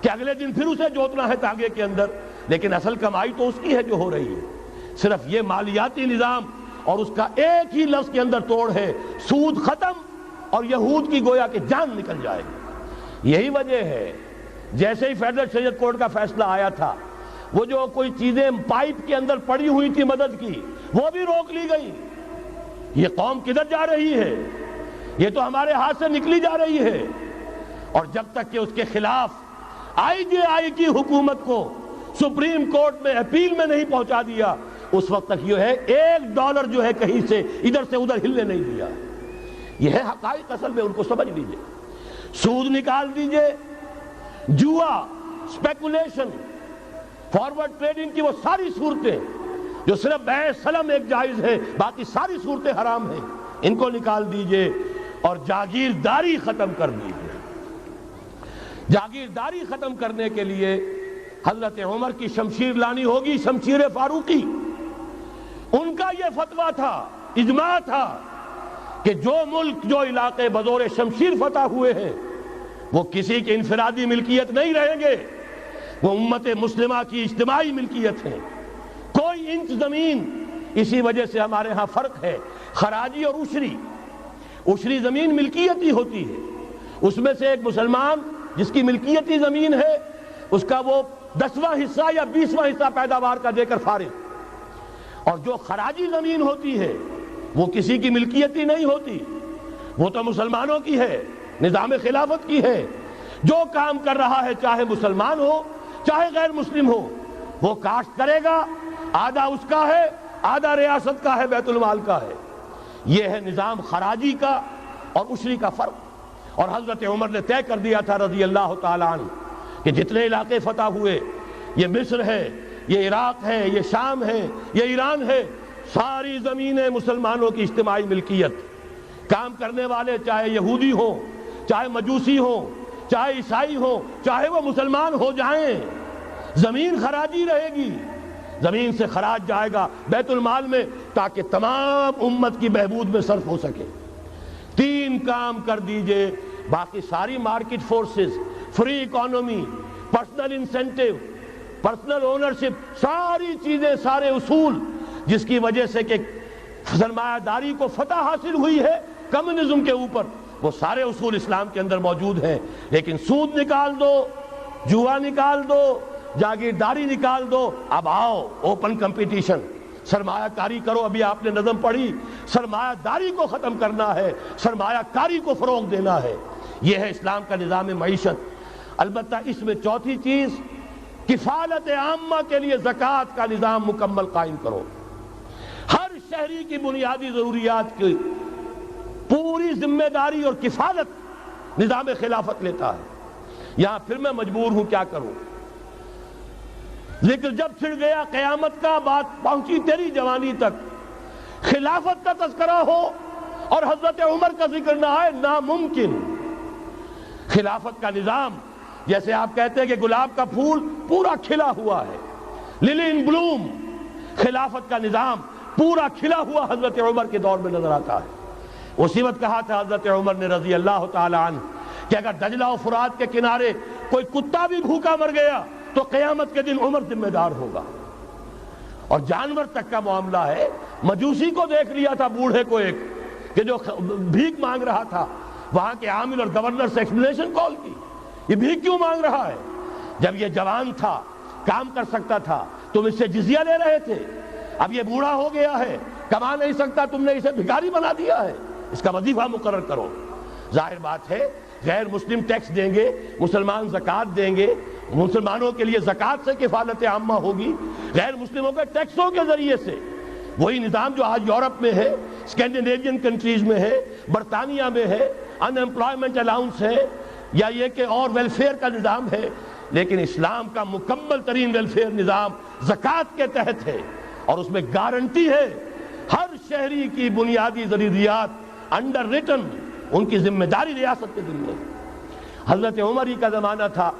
کہ اگلے دن پھر اسے جوتنا ہے تانگے کے اندر، لیکن اصل کمائی تو اس کی ہے جو ہو رہی ہے۔ صرف یہ مالیاتی نظام اور اس کا ایک ہی لفظ کے اندر توڑ ہے، سود ختم اور یہود کی گویا کہ جان نکل جائے گی۔ یہی وجہ ہے جیسے ہی فیڈرل شریعت کورٹ کا فیصلہ آیا تھا، وہ جو کوئی چیزیں پائپ کے اندر پڑی ہوئی تھی مدد کی، وہ بھی روک لی گئی۔ یہ قوم کدھر جا رہی ہے؟ یہ تو ہمارے ہاتھ سے نکلی جا رہی ہے۔ اور جب تک کہ اس کے خلاف IJI کی حکومت کو سپریم کورٹ میں اپیل میں نہیں پہنچا دیا، اس وقت تک یہ ہے $1 جو ہے کہیں سے ادھر سے ادھر ہلنے نہیں دیا۔ یہ ہے حقائق، اصل میں ان کو سمجھ لیجئے۔ سود نکال دیجئے، جوا، سپیکولیشن، فارورڈ ٹریڈنگ کی وہ ساری صورتیں جو صرف بیع سلم ایک جائز ہے، باقی ساری صورتیں حرام ہیں، ان کو نکال دیجئے اور جاگیرداری ختم کر دیجئے۔ جاگیرداری ختم کرنے کے لیے حضرت عمر کی شمشیر لانی ہوگی، شمشیر فاروقی۔ ان کا یہ فتویٰ تھا، اجماع تھا کہ جو ملک، جو علاقے بزور شمشیر فتح ہوئے ہیں، وہ کسی کی انفرادی ملکیت نہیں رہیں گے، وہ امت مسلمہ کی اجتماعی ملکیت ہے۔ کوئی انچ زمین، اسی وجہ سے ہمارے ہاں فرق ہے خراجی اور عشری۔ عشری زمین ملکیتی ہوتی ہے، اس میں سے ایک مسلمان جس کی ملکیتی زمین ہے، اس کا وہ 10واں حصہ یا 20واں حصہ پیداوار کا دے کر فارغ۔ اور جو خراجی زمین ہوتی ہے وہ کسی کی ملکیتی نہیں ہوتی، وہ تو مسلمانوں کی ہے، نظام خلافت کی ہے۔ جو کام کر رہا ہے، چاہے مسلمان ہو چاہے غیر مسلم ہو، وہ کاشت کرے گا، آدھا اس کا ہے، آدھا ریاست کا ہے، بیت المال کا ہے۔ یہ ہے نظام خراجی کا اور عشری کا فرق۔ اور حضرت عمر نے طے کر دیا تھا رضی اللہ تعالیٰ عنہ کہ جتنے علاقے فتح ہوئے، یہ مصر ہے، یہ عراق ہے، یہ شام ہے، یہ ایران ہے، ساری زمینیں مسلمانوں کی اجتماعی ملکیت۔ کام کرنے والے چاہے یہودی ہوں، چاہے مجوسی ہوں، چاہے عیسائی ہوں، چاہے وہ مسلمان ہو جائیں، زمین خراجی رہے گی، زمین سے خراج جائے گا بیت المال میں، تاکہ تمام امت کی بہبود میں صرف ہو سکے۔ 3 کام کر دیجئے، باقی ساری market forces, free economy, personal incentive, personal ownership, ساری چیزیں، سارے اصول جس کی وجہ سے کہ سرمایہ داری کو فتح حاصل ہوئی ہے کمیونزم کے اوپر، وہ سارے اصول اسلام کے اندر موجود ہیں۔ لیکن سود نکال دو، جوا نکال دو، جاگیرداری نکال دو، اب آؤ اوپن کمپٹیشن، سرمایہ کاری کرو۔ ابھی آپ نے نظم پڑھی، سرمایہ داری کو ختم کرنا ہے، سرمایہ کاری کو فروغ دینا ہے۔ یہ ہے اسلام کا نظام معیشت۔ البتہ اس میں چوتھی چیز، کفالت عامہ کے لیے زکوٰۃ کا نظام مکمل قائم کرو۔ ہر شہری کی بنیادی ضروریات کی پوری ذمہ داری اور کفالت نظام خلافت لیتا ہے۔ یہاں پھر میں مجبور ہوں، کیا کروں؟ ذکر جب چھڑ گیا قیامت کا، بات پہنچی تیری جوانی تک، خلافت کا تذکرہ ہو اور حضرت عمر کا ذکر نہ آئے ناممکن۔ خلافت کا نظام، جیسے آپ کہتے ہیں کہ گلاب کا پھول پورا کھلا ہوا ہے، للی ان بلوم، خلافت کا نظام پورا کھلا ہوا حضرت عمر کے دور میں نظر آتا ہے۔ اسی وقت کہا تھا حضرت عمر نے رضی اللہ تعالی عنہ کہ اگر دجلہ و فرات کے کنارے کوئی کتا بھی بھوکا مر گیا تو قیامت کے دن عمر ذمہ دار ہوگا۔ اور جانور تک کا معاملہ ہے، مجوسی کو دیکھ لیا تھا، بوڑھے کو ایک کہ جو بھیک مانگ رہا تھا، وہاں کے عامل اور گورنر سے ایکسپلینیشن کال کی، یہ بھیک کیوں مانگ رہا ہے؟ جب یہ جوان تھا، کام کر سکتا تھا، تم اس سے جزیہ لے رہے تھے، اب یہ بوڑھا ہو گیا ہے، کما نہیں سکتا، تم نے اسے بھکاری بنا دیا ہے، اس کا وظیفہ مقرر کرو۔ ظاہر بات ہے غیر مسلم ٹیکس دیں گے، مسلمان زکوٰۃ دیں گے، مسلمانوں کے لیے زکوٰۃ سے کفالت عامہ ہوگی، غیر مسلموں کے ٹیکسوں کے ذریعے سے۔ وہی نظام جو آج یورپ میں ہے، اسکینڈینیوین کنٹریز میں ہے، برطانیہ میں ہے، ان امپلائمنٹ الاؤنس ہے، یا یہ کہ اور ویلفیئر کا نظام ہے، لیکن اسلام کا مکمل ترین ویلفیئر نظام زکوٰۃ کے تحت ہے، اور اس میں گارنٹی ہے ہر شہری کی بنیادی ضروریات انڈر ریٹن، ان کی ذمہ داری ریاست کے ذمہ۔ حضرت عمر ہی کا زمانہ تھا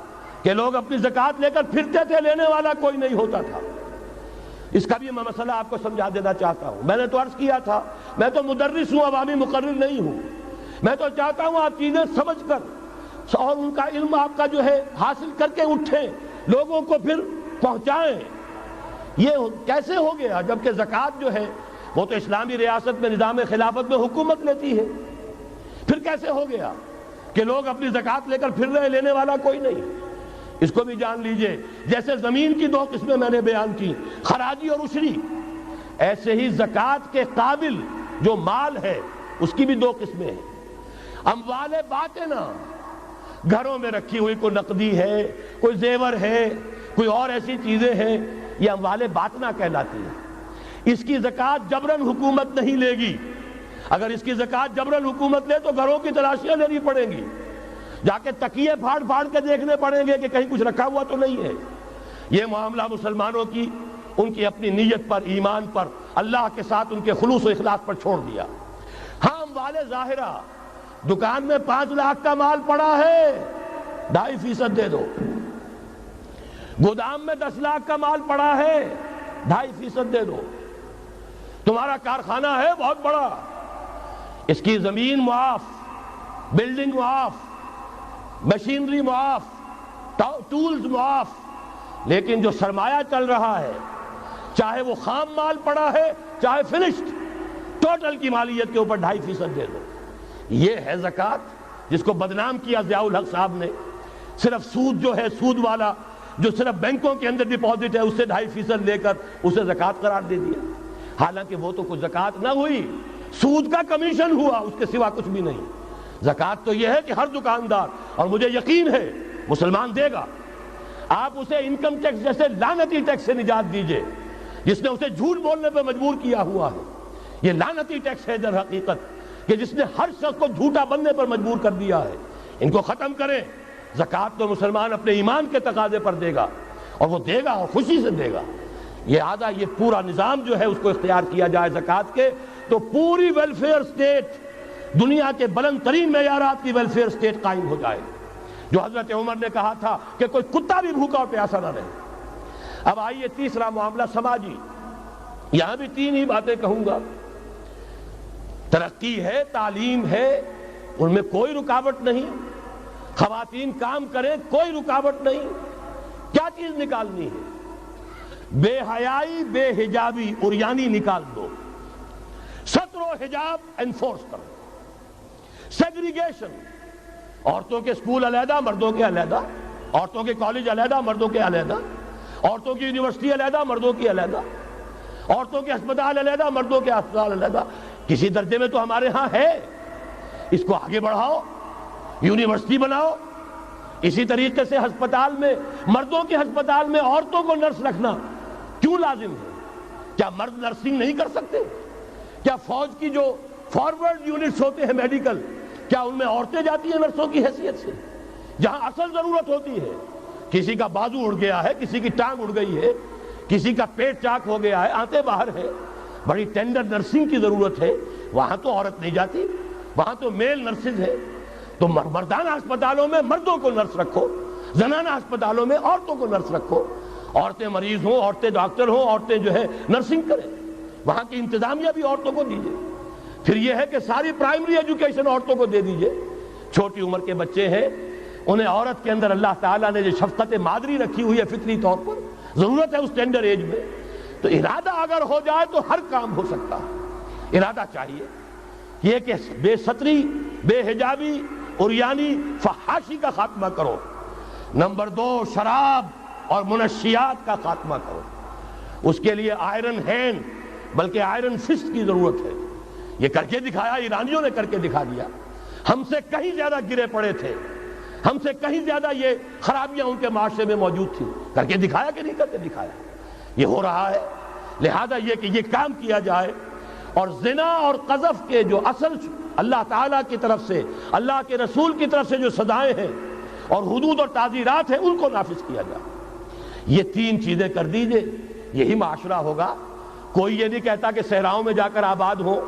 کہ لوگ اپنی زکوٰۃ لے کر پھرتے تھے، لینے والا کوئی نہیں ہوتا تھا۔ اس کا بھی میں مسئلہ آپ کو سمجھا دینا چاہتا ہوں۔ میں نے تو عرض کیا تھا، میں تو مدرس ہوں، عوامی مقرر نہیں ہوں۔ میں تو چاہتا ہوں آپ چیزیں سمجھ کر اور ان کا علم آپ کا جو ہے حاصل کر کے اٹھیں، لوگوں کو پھر پہنچائیں۔ یہ کیسے ہو گیا جبکہ زکوٰۃ جو ہے وہ تو اسلامی ریاست میں نظام خلافت میں حکومت لیتی ہے؟ پھر کیسے ہو گیا کہ لوگ اپنی زکوٰۃ لے کر پھر رہے، لینے والا کوئی نہیں؟ اس کو بھی جان لیجئے، جیسے زمین کی دو قسمیں میں نے بیان کی، خراجی اور عشری، ایسے ہی زکوٰۃ کے قابل جو مال ہے اس کی بھی دو قسمیں ہیں۔ اموال باطنہ، گھروں میں رکھی ہوئی کوئی نقدی ہے، کوئی زیور ہے، کوئی اور ایسی چیزیں ہیں، یہ اموال باطنہ کہلاتی ہیں۔ اس کی زکوٰۃ جبراً حکومت نہیں لے گی۔ اگر اس کی زکوٰۃ جبراً حکومت لے تو گھروں کی تلاشیاں لینی پڑیں گی، جا کے تکیے پھاڑ پھاڑ کے دیکھنے پڑیں گے کہ کہیں کچھ رکھا ہوا تو نہیں ہے۔ یہ معاملہ مسلمانوں کی ان کی اپنی نیت پر، ایمان پر، اللہ کے ساتھ ان کے خلوص و اخلاص پر چھوڑ دیا۔ ہاں اموال ظاہرہ، دکان میں 5 لاکھ کا مال پڑا ہے، 2.5% دے دو۔ گودام میں 10 لاکھ کا مال پڑا ہے، 2.5% دے دو۔ تمہارا کارخانہ ہے بہت بڑا، اس کی زمین معاف، بلڈنگ معاف، مشینری معاف، ٹولز معاف، لیکن جو سرمایہ چل رہا ہے، چاہے وہ خام مال پڑا ہے چاہے فنشڈ، ٹوٹل کی مالیت کے اوپر 2.5% دے دو۔ یہ ہے زکوٰۃ جس کو بدنام کیا ضیاء الحق صاحب نے۔ صرف سود جو ہے، سود والا جو صرف بینکوں کے اندر ڈپازٹ ہے، اس سے 2.5% لے کر اسے زکوٰۃ قرار دے دیا، حالانکہ وہ تو کچھ زکوٰۃ نہ ہوئی، سود کا کمیشن ہوا، اس کے سوا کچھ بھی نہیں۔ زکوٰۃ تو یہ ہے کہ ہر دکاندار، اور مجھے یقین ہے مسلمان دے گا، آپ اسے انکم ٹیکس جیسے لعنتی ٹیکس سے نجات دیجئے جس نے اسے جھوٹ بولنے پہ مجبور کیا ہوا ہے۔ یہ لعنتی ٹیکس ہے در حقیقت کہ جس نے ہر شخص کو جھوٹا بننے پر مجبور کر دیا ہے۔ ان کو ختم کریں۔ زکوٰۃ تو مسلمان اپنے ایمان کے تقاضے پر دے گا، اور وہ دے گا اور خوشی سے دے گا۔ یہ پورا نظام جو ہے اس کو اختیار کیا جائے زکوٰۃ کے، تو پوری ویلفیئر سٹیٹ، دنیا کے بلند ترین معیارات کی ویلفیئر سٹیٹ قائم ہو جائے، جو حضرت عمر نے کہا تھا کہ کوئی کتا بھی بھوکا اور پیاسا نہ رہے۔ اب آئیے تیسرا معاملہ سماجی، یہاں بھی 3 ہی باتیں کہوں گا۔ ترقی ہے، تعلیم ہے، ان میں کوئی رکاوٹ نہیں، خواتین کام کریں، کوئی رکاوٹ نہیں۔ کیا چیز نکالنی ہے؟ بے حیائی، بے حجابی، عریانی نکال دو، ستر و حجاب انفورس کرو، سیگریگیشن، عورتوں کے اسکول علیحدہ، مردوں کے علیحدہ، عورتوں کے کالج علیحدہ، مردوں کے علیحدہ، عورتوں کی یونیورسٹی علیحدہ، مردوں کی علیحدہ، عورتوں کے ہسپتال علیحدہ، مردوں کے ہسپتال علیحدہ۔ کسی درجے میں تو ہمارے ہاں ہے، اس کو آگے بڑھاؤ، یونیورسٹی بناؤ۔ اسی طریقے سے ہسپتال میں، مردوں کے ہسپتال میں عورتوں کو نرس رکھنا کیوں لازم ہے؟ کیا مرد نرسنگ نہیں کر سکتے؟ کیا فوج کی جو فارورڈ یونٹس ہوتے ہیں میڈیکل، کیا ان میں عورتیں جاتی ہیں نرسوں کی حیثیت سے؟ جہاں اصل ضرورت ہوتی ہے، کسی کا بازو اڑ گیا ہے، کسی کی ٹانگ اڑ گئی ہے، کسی کا پیٹ چاک ہو گیا ہے، آنتیں باہر ہے، بڑی ٹینڈر نرسنگ کی ضرورت ہے، وہاں تو عورت نہیں جاتی، وہاں تو میل نرسز ہے. تو مردانہ ہسپتالوں میں مردوں کو نرس رکھو، زنانہ ہسپتالوں میں عورتوں کو نرس رکھو. عورتیں مریض ہوں، عورتیں ڈاکٹر ہوں، عورتیں جو ہے نرسنگ کریں. وہاں کی انتظامیہ بھی عورتوں کو دیجیے. پھر یہ ہے کہ ساری پرائمری ایجوکیشن عورتوں کو دے دیجیے. چھوٹی عمر کے بچے ہیں، انہیں عورت کے اندر اللہ تعالیٰ نے جو شفقت مادری رکھی ہوئی ہے فطری طور پر، ضرورت ہے اس ٹینڈر ایج میں. تو ارادہ اگر ہو جائے تو ہر کام ہو سکتا ہے. ارادہ چاہیے یہ کہ بے ستری، بے حجابی، عریانی، فحاشی کا خاتمہ کرو. نمبر 2، شراب اور منشیات کا خاتمہ کرو. اس کے لیے آئرن ہینڈ بلکہ آئرن فسٹ کی ضرورت ہے. یہ کر کے دکھایا، ایرانیوں نے کر کے دکھا دیا. ہم سے کہیں زیادہ گرے پڑے تھے، ہم سے کہیں زیادہ یہ خرابیاں ان کے معاشرے میں موجود تھیں. کر کے دکھایا کہ نہیں کر کے دکھایا؟ یہ ہو رہا ہے. لہذا یہ کہ یہ کام کیا جائے اور زنا اور قذف کے جو اصل اللہ تعالیٰ کی طرف سے، اللہ کے رسول کی طرف سے جو سزائیں ہیں اور حدود اور تعزیرات ہیں ان کو نافذ کیا جائے. یہ 3 چیزیں کر دیجئے، یہی معاشرہ ہوگا. کوئی یہ نہیں کہتا کہ صحراؤں میں جا کر آباد ہو،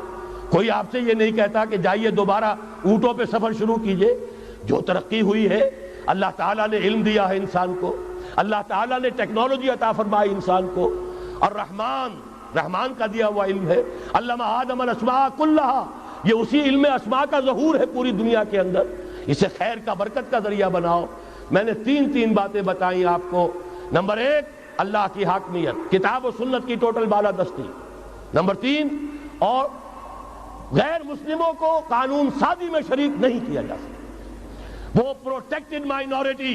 کوئی آپ سے یہ نہیں کہتا کہ جائیے دوبارہ اونٹوں پہ سفر شروع کیجئے. جو ترقی ہوئی ہے، اللہ تعالیٰ نے علم دیا ہے انسان کو، اللہ تعالیٰ نے ٹیکنالوجی عطا فرمائی انسان کو، اور رحمان کا دیا ہوا علم ہے. علم آدم الاسماء کلہا، یہ اسی علم اسماء کا ظہور ہے پوری دنیا کے اندر. اسے خیر کا، برکت کا ذریعہ بناؤ. میں نے 3 باتیں بتائیں آپ کو. نمبر 1، اللہ کی حاکمیت، کتاب و سنت کی ٹوٹل بالادستی. نمبر 3، اور غیر مسلموں کو قانون سازی میں شریک نہیں کیا جا سکتا. وہ پروٹیکٹڈ مائنورٹی،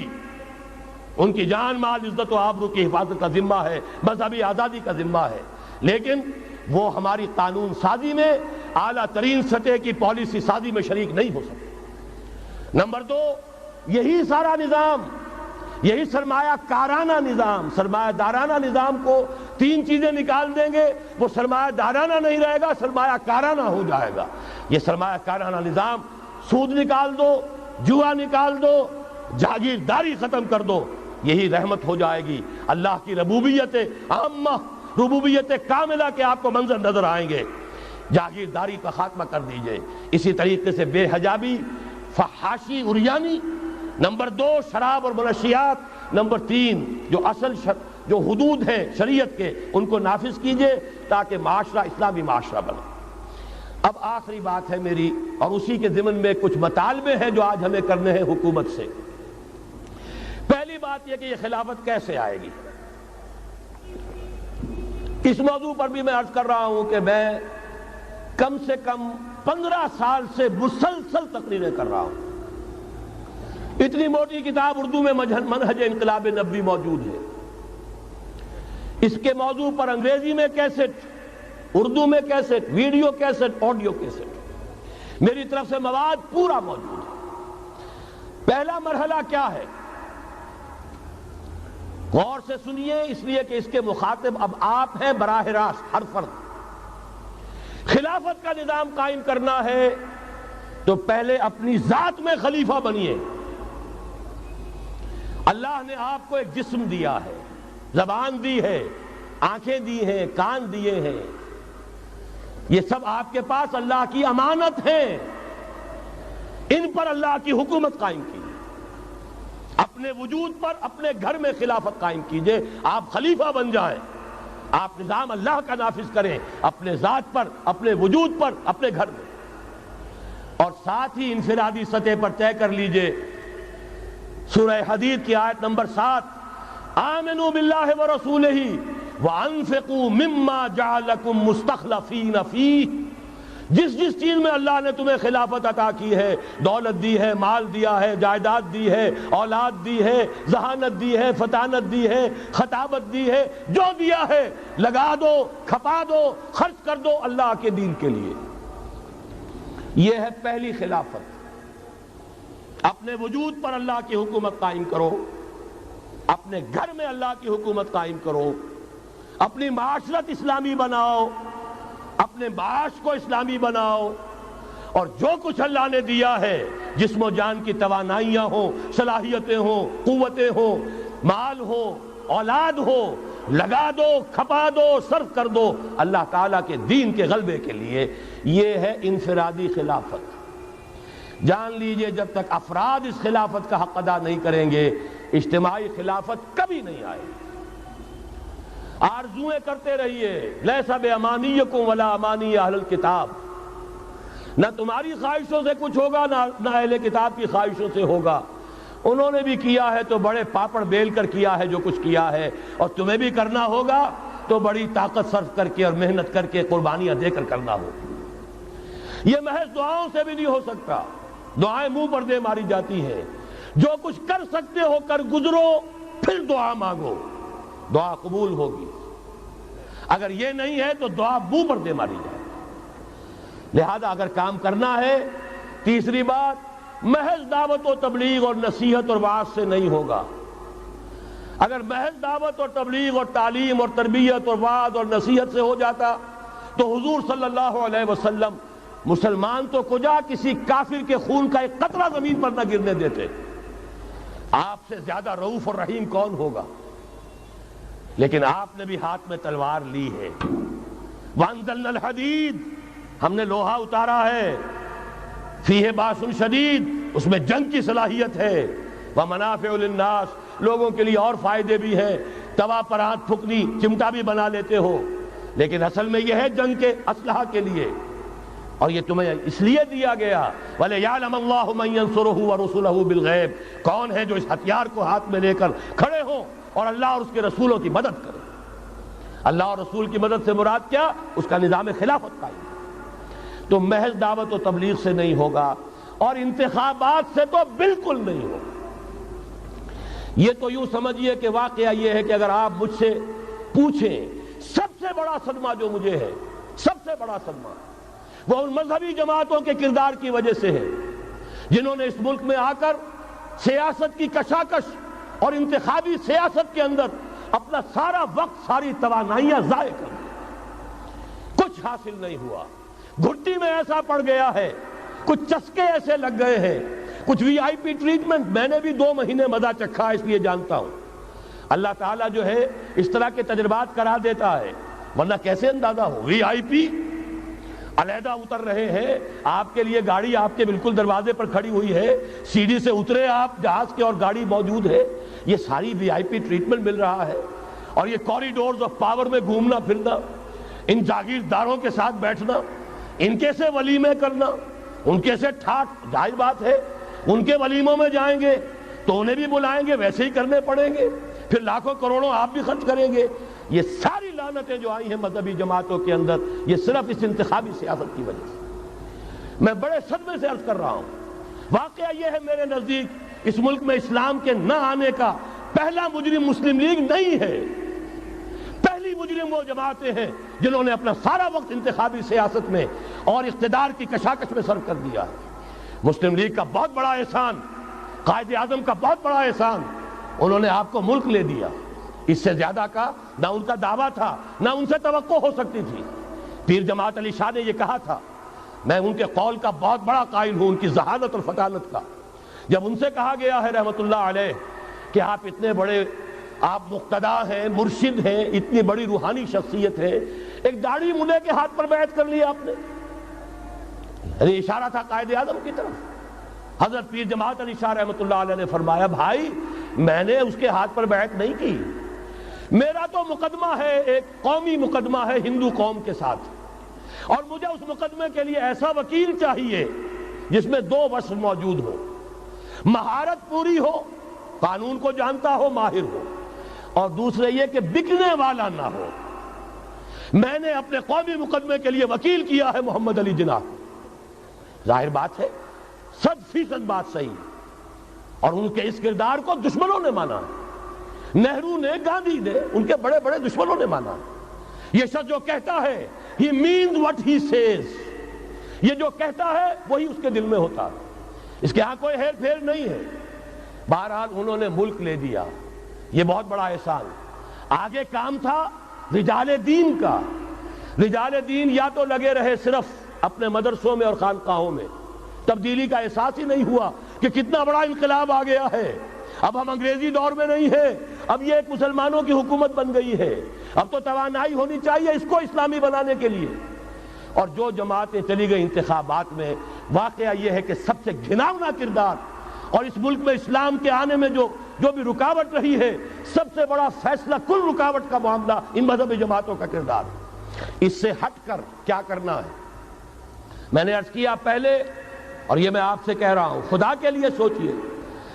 ان کی جان، مال، عزت و آبرو کی حفاظت کا ذمہ ہے، مذہبی آزادی کا ذمہ ہے، لیکن وہ ہماری قانون سازی میں، اعلیٰ ترین سطح کی پالیسی سازی میں شریک نہیں ہو سکتے. نمبر 2، یہی سارا نظام، یہی سرمایہ کارانہ نظام، سرمایہ دارانہ نظام کو 3 چیزیں نکال دیں گے، وہ سرمایہ دارانہ نہیں رہے گا، سرمایہ کارانہ ہو جائے گا. یہ سرمایہ کارانہ نظام، سود نکال دو، جوا نکال دو، جاگیرداری ختم کر دو، یہی رحمت ہو جائے گی. اللہ کی ربوبیت عامہ، ربوبیت کاملہ کے آپ کو منظر نظر آئیں گے. جاگیرداری کا خاتمہ کر دیجئے. اسی طریقے سے بے حجابی، فحاشی، عریانی. نمبر 2، شراب اور منشیات. نمبر 3، جو اصل جو حدود ہیں شریعت کے، ان کو نافذ کیجئے تاکہ معاشرہ اسلامی معاشرہ بنے. اب آخری بات ہے میری، اور اسی کے ضمن میں کچھ مطالبے ہیں جو آج ہمیں کرنے ہیں حکومت سے. پہلی بات یہ کہ یہ خلافت کیسے آئے گی. اس موضوع پر بھی میں عرض کر رہا ہوں کہ میں کم سے کم 15 سال سے مسلسل تقریریں کر رہا ہوں. اتنی موٹی کتاب اردو میں منہج انقلاب نبوی موجود ہے. اس کے موضوع پر انگریزی میں کیسٹ، اردو میں cassette, video cassette, audio cassette, میری طرف سے مواد پورا موجود ہے. پہلا مرحلہ کیا ہے؟ غور سے سنیے، اس لیے کہ اس کے مخاطب اب آپ ہیں براہ راست، ہر فرد. خلافت کا نظام قائم کرنا ہے تو پہلے اپنی ذات میں خلیفہ بنیے. اللہ نے آپ کو ایک جسم دیا ہے، زبان دی ہے، آنکھیں دی ہیں، کان دیے ہیں. یہ سب آپ کے پاس اللہ کی امانت ہیں. ان پر اللہ کی حکومت قائم کیجیے. اپنے وجود پر، اپنے گھر میں خلافت قائم کیجیے. آپ خلیفہ بن جائیں، آپ نظام اللہ کا نافذ کریں اپنے ذات پر، اپنے وجود پر، اپنے گھر میں. اور ساتھ ہی انفرادی سطح پر طے کر لیجئے. سورہ حدید کی آیت نمبر 7، آمنوا باللہ ورسولہ وانفقوا مما جعلکم مستخلفین فیہ. جس چیز میں اللہ نے تمہیں خلافت عطا کی ہے، دولت دی ہے، مال دیا ہے، جائیداد دی ہے، اولاد دی ہے، ذہانت دی ہے، فطانت دی ہے، خطابت دی ہے، جو دیا ہے لگا دو، کھپا دو، خرچ کر دو اللہ کے دین کے لیے. یہ ہے پہلی خلافت. اپنے وجود پر اللہ کی حکومت قائم کرو، اپنے گھر میں اللہ کی حکومت قائم کرو، اپنی معاشرت اسلامی بناؤ، اپنے معاش کو اسلامی بناؤ، اور جو کچھ اللہ نے دیا ہے، جسم و جان کی توانائیاں ہوں، صلاحیتیں ہوں، قوتیں ہوں، مال ہو، اولاد ہو، لگا دو، کھپا دو، صرف کر دو اللہ تعالیٰ کے دین کے غلبے کے لیے. یہ ہے انفرادی خلافت. جان لیجئے جب تک افراد اس خلافت کا حق ادا نہیں کریں گے اجتماعی خلافت کبھی نہیں آئے. آرزویں کرتے رہیے، لیس بامانیکم ولا امانی اہل الکتاب. نہ تمہاری خواہشوں سے کچھ ہوگا نہ اہل کتاب کی خواہشوں سے ہوگا. انہوں نے بھی کیا ہے تو بڑے پاپڑ بیل کر کیا ہے جو کچھ کیا ہے، اور تمہیں بھی کرنا ہوگا تو بڑی طاقت صرف کر کے اور محنت کر کے قربانیاں دے کر کرنا ہوگا. یہ محض دعاؤں سے بھی نہیں ہو سکتا. دعائیں منہ پر دے ماری جاتی ہیں. جو کچھ کر سکتے ہو کر گزرو، پھر دعا مانگو، دعا قبول ہوگی. اگر یہ نہیں ہے تو دعا منہ پر دے ماری جائے. لہذا اگر کام کرنا ہے، تیسری بات، محض دعوت و تبلیغ اور نصیحت اور وعظ سے نہیں ہوگا. اگر محض دعوت اور تبلیغ اور تعلیم اور تربیت اور وعظ اور نصیحت سے ہو جاتا تو حضور صلی اللہ علیہ وسلم مسلمان تو کجا کسی کافر کے خون کا ایک قطرہ زمین پر نہ گرنے دیتے. آپ سے زیادہ رؤوف اور رحیم کون ہوگا؟ لیکن آپ نے بھی ہاتھ میں تلوار لی ہے. وَأَنزَلْنَا الْحَدِيدَ، ہم نے لوہا اتارا ہے. فیہ باس شدید، اس میں جنگ کی صلاحیت ہے. وَمَنَافِعُ لِلنَّاسِ، لوگوں کے لیے اور فائدے بھی ہیں. توا پر ہاتھ پھکنی، چمٹا بھی بنا لیتے ہو، لیکن اصل میں یہ ہے جنگ کے اسلحہ کے لیے. اور یہ تمہیں اس لیے دیا گیا وَلِيَعْلَمَ اللَّهُ مَن يَنصُرُهُ وَرُسُلَهُ بِالْغَيْبِ، کون ہے جو اس ہتھیار کو ہاتھ میں لے کر کھڑے ہوں اور اللہ اور اس کے رسولوں کی مدد کریں. اللہ اور رسول کی مدد سے مراد کیا؟ اس کا نظام خلافت قائم. تو محض دعوت و تبلیغ سے نہیں ہوگا، اور انتخابات سے تو بالکل نہیں ہوگا. یہ تو یوں سمجھیے کہ واقعہ یہ ہے کہ اگر آپ مجھ سے پوچھیں سب سے بڑا صدمہ جو مجھے ہے، سب سے بڑا صدمہ وہ ان مذہبی جماعتوں کے کردار کی وجہ سے ہے جنہوں نے اس ملک میں آ کر سیاست کی کشاکش اور انتخابی سیاست کے اندر اپنا سارا وقت، ساری توانائیاں ضائع کر دی. کچھ حاصل نہیں ہوا. گھٹی میں ایسا پڑ گیا ہے، کچھ چسکے ایسے لگ گئے ہیں، کچھ وی آئی پی ٹریٹمنٹ. میں نے بھی 2 مہینے مزہ چکھا، اس لیے جانتا ہوں. اللہ تعالیٰ جو ہے اس طرح کے تجربات کرا دیتا ہے، ورنہ کیسے اندازہ ہو. وی آئی پی علیحدہ اتر رہے ہیں، آپ کے لیے گاڑی آپ کے بالکل دروازے پر کھڑی ہوئی ہے، سیڑھی سے اترے آپ جہاز کے اور گاڑی موجود ہے. یہ ساری وی آئی پی ٹریٹمنٹ مل رہا ہے. اور یہ کوریڈورز آف پاور میں گھومنا پھرنا، ان جاگیرداروں کے ساتھ بیٹھنا، ان کے سے ولیمے کرنا، ان کے سے ٹھاٹ. ظاہر بات ہے ان کے ولیموں میں جائیں گے تو انہیں بھی بلائیں گے، ویسے ہی کرنے پڑیں گے، پھر لاکھوں کروڑوں آپ بھی خرچ کریں گے. یہ ساری لعنتیں جو آئی ہیں مذہبی جماعتوں کے اندر، یہ صرف اس انتخابی سیاست کی وجہ سے. میں بڑے صدمے سے عرض کر رہا ہوں. واقعہ یہ ہے میرے نزدیک اس ملک میں اسلام کے نہ آنے کا پہلا مجرم مسلم لیگ نہیں ہے. پہلی مجرم وہ جماعتیں ہیں جنہوں نے اپنا سارا وقت انتخابی سیاست میں اور اقتدار کی کشاکش میں صرف کر دیا ہے. مسلم لیگ کا بہت بڑا احسان، قائد اعظم کا بہت بڑا احسان، انہوں نے آپ کو ملک لے دیا. اس سے زیادہ کا نہ ان کا دعویٰ تھا، نہ ان سے توقع ہو سکتی تھی. پیر جماعت علی شاہ نے یہ کہا تھا، میں ان کے قول کا بہت بڑا قائل ہوں، ان کی ذہانت اور فطانت کا. جب ان سے کہا گیا ہے رحمت اللہ علیہ کہ آپ اتنے بڑے، آپ مقتدا ہیں، مرشد ہیں، اتنی بڑی روحانی شخصیت ہے، ایک داڑھی ملے کے ہاتھ پر بیعت کر لی آپ نے. یعنی اشارہ تھا قائد اعظم کی طرف. حضرت پیر جماعت علی شاہ رحمت اللہ علیہ نے فرمایا، بھائی میں نے اس کے ہاتھ پر بیعت نہیں کی، میرا تو مقدمہ ہے، ایک قومی مقدمہ ہے ہندو قوم کے ساتھ، اور مجھے اس مقدمے کے لیے ایسا وکیل چاہیے جس میں 2 وصف موجود ہو. مہارت پوری ہو، قانون کو جانتا ہو، ماہر ہو، اور دوسرے یہ کہ بکنے والا نہ ہو. میں نے اپنے قومی مقدمے کے لیے وکیل کیا ہے محمد علی جناح. ظاہر بات ہے 100% بات صحیح، اور ان کے اس کردار کو دشمنوں نے مانا. نہرو نے، گاندھی نے، ان کے بڑے بڑے دشمنوں نے مانا. یہ شخص جو کہتا ہے he means what he says، یہ جو کہتا ہے وہی اس کے دل میں ہوتا ہے، اس کے ہاں کوئی ہیر پھیر نہیں ہے. بہرحال انہوں نے ملک لے دیا، یہ بہت بڑا احسان. آگے کام تھا رجال دین کا. رجال دین یا تو لگے رہے صرف اپنے مدرسوں میں اور خانقاہوں میں، تبدیلی کا احساس ہی نہیں ہوا کہ کتنا بڑا انقلاب آ گیا ہے. اب ہم انگریزی دور میں نہیں ہیں، اب یہ ایک مسلمانوں کی حکومت بن گئی ہے، اب تو توانائی ہونی چاہیے اس کو اسلامی بنانے کے لیے۔ اور جو جماعتیں چلی گئی انتخابات میں، واقعہ یہ ہے کہ سب سے گھناؤنا کردار اور اس ملک میں اسلام کے آنے میں جو بھی رکاوٹ رہی ہے، سب سے بڑا فیصلہ کن رکاوٹ کا معاملہ ان مذہبی جماعتوں کا کردار ہے۔ اس سے ہٹ کر کیا کرنا ہے؟ میں نے عرض کیا پہلے، اور یہ میں آپ سے کہہ رہا ہوں، خدا کے لیے سوچئے،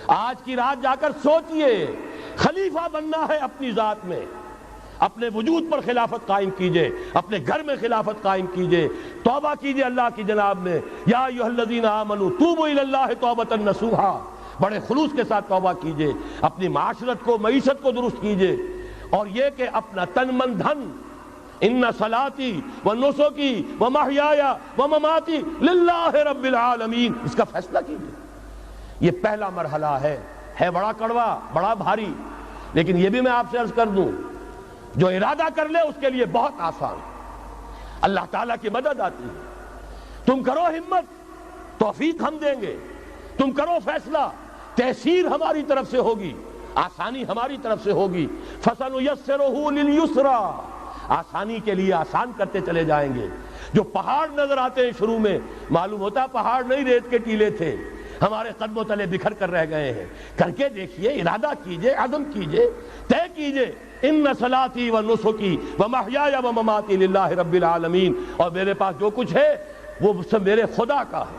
آج کی رات جا کر سوچئے، خلیفہ بننا ہے اپنی ذات میں، اپنے وجود پر خلافت قائم کیجئے، اپنے گھر میں خلافت قائم کیجئے، توبہ کیجئے اللہ کی جناب میں، یا ایھا الذین آمنوا توبوا الی اللہ توبۃ نصوحا، بڑے خلوص کے ساتھ توبہ کیجئے، اپنی معاشرت کو، معیشت کو درست کیجئے، اور یہ کہ اپنا تن من دھن، ان صلاتی و نسکی و محیای و مماتی للہ رب العالمین، اس کا فیصلہ کیجئے۔ یہ پہلا مرحلہ ہے بڑا کڑوا، بڑا بھاری، لیکن یہ بھی میں آپ سے عرض کر دوں، جو ارادہ کر لے اس کے لیے بہت آسان، اللہ تعالیٰ کی مدد آتی ہے۔ تم کرو ہمت، توفیق ہم دیں گے، تم کرو فیصلہ، تحصیل ہماری طرف سے ہوگی، آسانی ہماری طرف سے ہوگی۔ فَسَنُيَسِّرُهُ لِلْيُسْرَىٰ، آسانی کے لیے آسان کرتے چلے جائیں گے۔ جو پہاڑ نظر آتے ہیں شروع میں، معلوم ہوتا پہاڑ نہیں، ریت کے ٹیلے تھے، ہمارے قدموں تلے بکھر کر رہ گئے ہیں۔ کر کے دیکھیے، ارادہ کیجئے، عزم کیجئے، طے کیجئے، ان صلاتی و نسکی و محیای و مماتی للہ رب العالمین، اور میرے پاس جو کچھ ہے وہ سب میرے خدا کا ہے،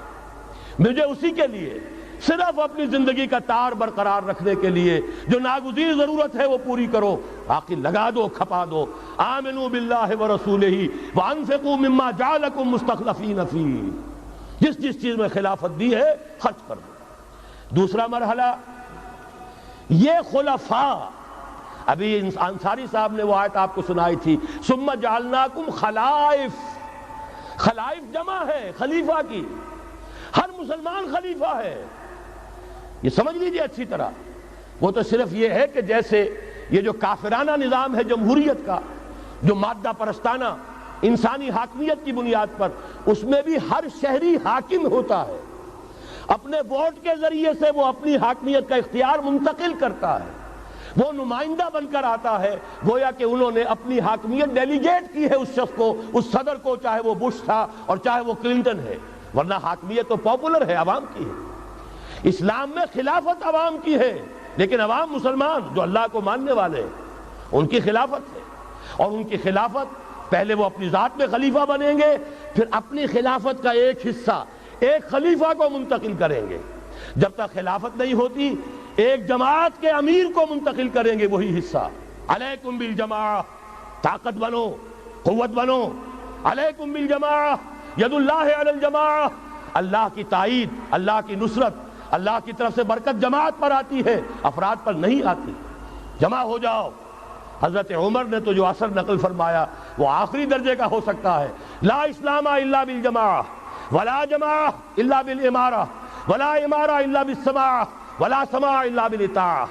مجھے اسی کے لیے صرف اپنی زندگی کا تار برقرار رکھنے کے لیے جو ناگزیر ضرورت ہے وہ پوری کرو، باقی لگا دو، کھپا دو۔ آمنوا باللہ ورسولہ وانفقوا مما جعلکم مستخلفین فیہ، جس چیز میں خلافت دی ہے خرچ کر دو۔ دوسرا مرحلہ، یہ خلفاء، ابھی انصاری صاحب نے وہ آیت آپ کو سنائی تھی، ثم جعلناکم خلائف، خلائف جمع ہے خلیفہ کی، ہر مسلمان خلیفہ ہے، یہ سمجھ لیجئے اچھی طرح۔ وہ تو صرف یہ ہے کہ جیسے یہ جو کافرانہ نظام ہے جمہوریت کا، جو مادہ پرستانہ انسانی حاکمیت کی بنیاد پر، اس میں بھی ہر شہری حاکم ہوتا ہے، اپنے ووٹ کے ذریعے سے وہ اپنی حاکمیت کا اختیار منتقل کرتا ہے، وہ نمائندہ بن کر آتا ہے، گویا کہ انہوں نے اپنی حاکمیت ڈیلیگیٹ کی ہے اس شخص کو، اس صدر کو، چاہے وہ بش تھا اور چاہے وہ کلنٹن ہے، ورنہ حاکمیت تو پاپولر ہے، عوام کی ہے۔ اسلام میں خلافت عوام کی ہے، لیکن عوام مسلمان جو اللہ کو ماننے والے ہیں ان کی خلافت ہے، اور ان کی خلافت پہلے وہ اپنی ذات میں خلیفہ بنیں گے، پھر اپنی خلافت کا ایک حصہ ایک خلیفہ کو منتقل کریں گے۔ جب تک خلافت نہیں ہوتی ایک جماعت کے امیر کو منتقل کریں گے وہی حصہ۔ علیکم بالجماعہ، طاقت بنو، قوت بنو، علیکم بالجماعہ، ید اللہ علی الجماعہ، اللہ کی تائید، اللہ کی نصرت، اللہ کی طرف سے برکت جماعت پر آتی ہے، افراد پر نہیں آتی۔ جمع ہو جاؤ۔ حضرت عمر نے تو جو اثر نقل فرمایا وہ آخری درجے کا ہو سکتا ہے، لا اسلام الا بالجماعہ، ولا جماعہ الا بالامارہ، ولا امارہ الا بالسماع، ولا سماع الا بالاطاعہ۔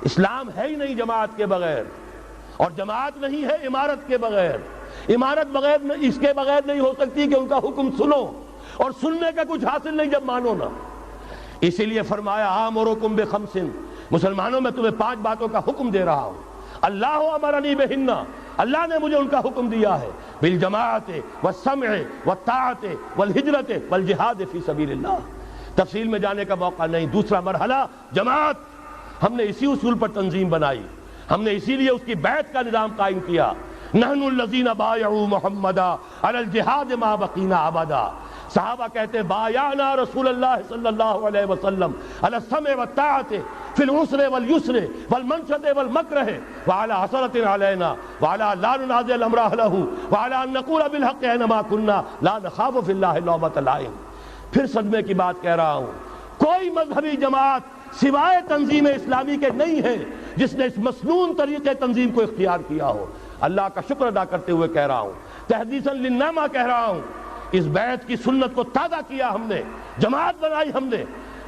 اسلام ہے ہی نہیں جماعت کے بغیر، اور جماعت نہیں ہے امارت کے بغیر، امارت بغیر اس کے بغیر نہیں ہو سکتی کہ ان کا حکم سنو، اور سننے کا کچھ حاصل نہیں جب مانو نہ۔ اسی لیے فرمایا آمرکم بخمس، مسلمانوں میں تمہیں 5 باتوں کا حکم دے رہا ہوں، اللہ امرنی بہن، اللہ نے مجھے ان کا حکم دیا ہے، بالجماعت والسمع والطاعت والہجرت والجہاد فی سبیل اللہ۔ تفصیل میں جانے کا موقع نہیں۔ دوسرا مرحلہ جماعت، ہم نے اسی اصول پر تنظیم بنائی، ہم نے اسی لیے اس کی بیعت کا نظام قائم کیا۔ نحن الذین بایعوا محمدا علی الجہاد ما بقینا ابدا۔ صحابہ کہتے ہیں بایعنا رسول اللہ صلی اللہ علیہ وسلم علی السمع والطاعت فی العسر والیسر والمنشط والمکرہ وعلی حسرۃ علینا وعلی لا ننازع الامر اہلہ وعلی ان نقول بالحق اینما کنا لا نخاف فی اللہ لومۃ لائم۔ پھر صدمے کی بات کہہ رہا ہوں، کوئی مذہبی جماعت سوائے تنظیم اسلامی کے نہیں ہے جس نے اس مسنون طریقے تنظیم کو اختیار کیا ہو۔ اللہ کا شکر ادا کرتے ہوئے کہہ رہا ہوں، تحدیثاً للنعمہ کہہ رہا ہوں، اس بیعت کی سنت کو تازہ کیا ہم نے، جماعت بنائی ہم نے۔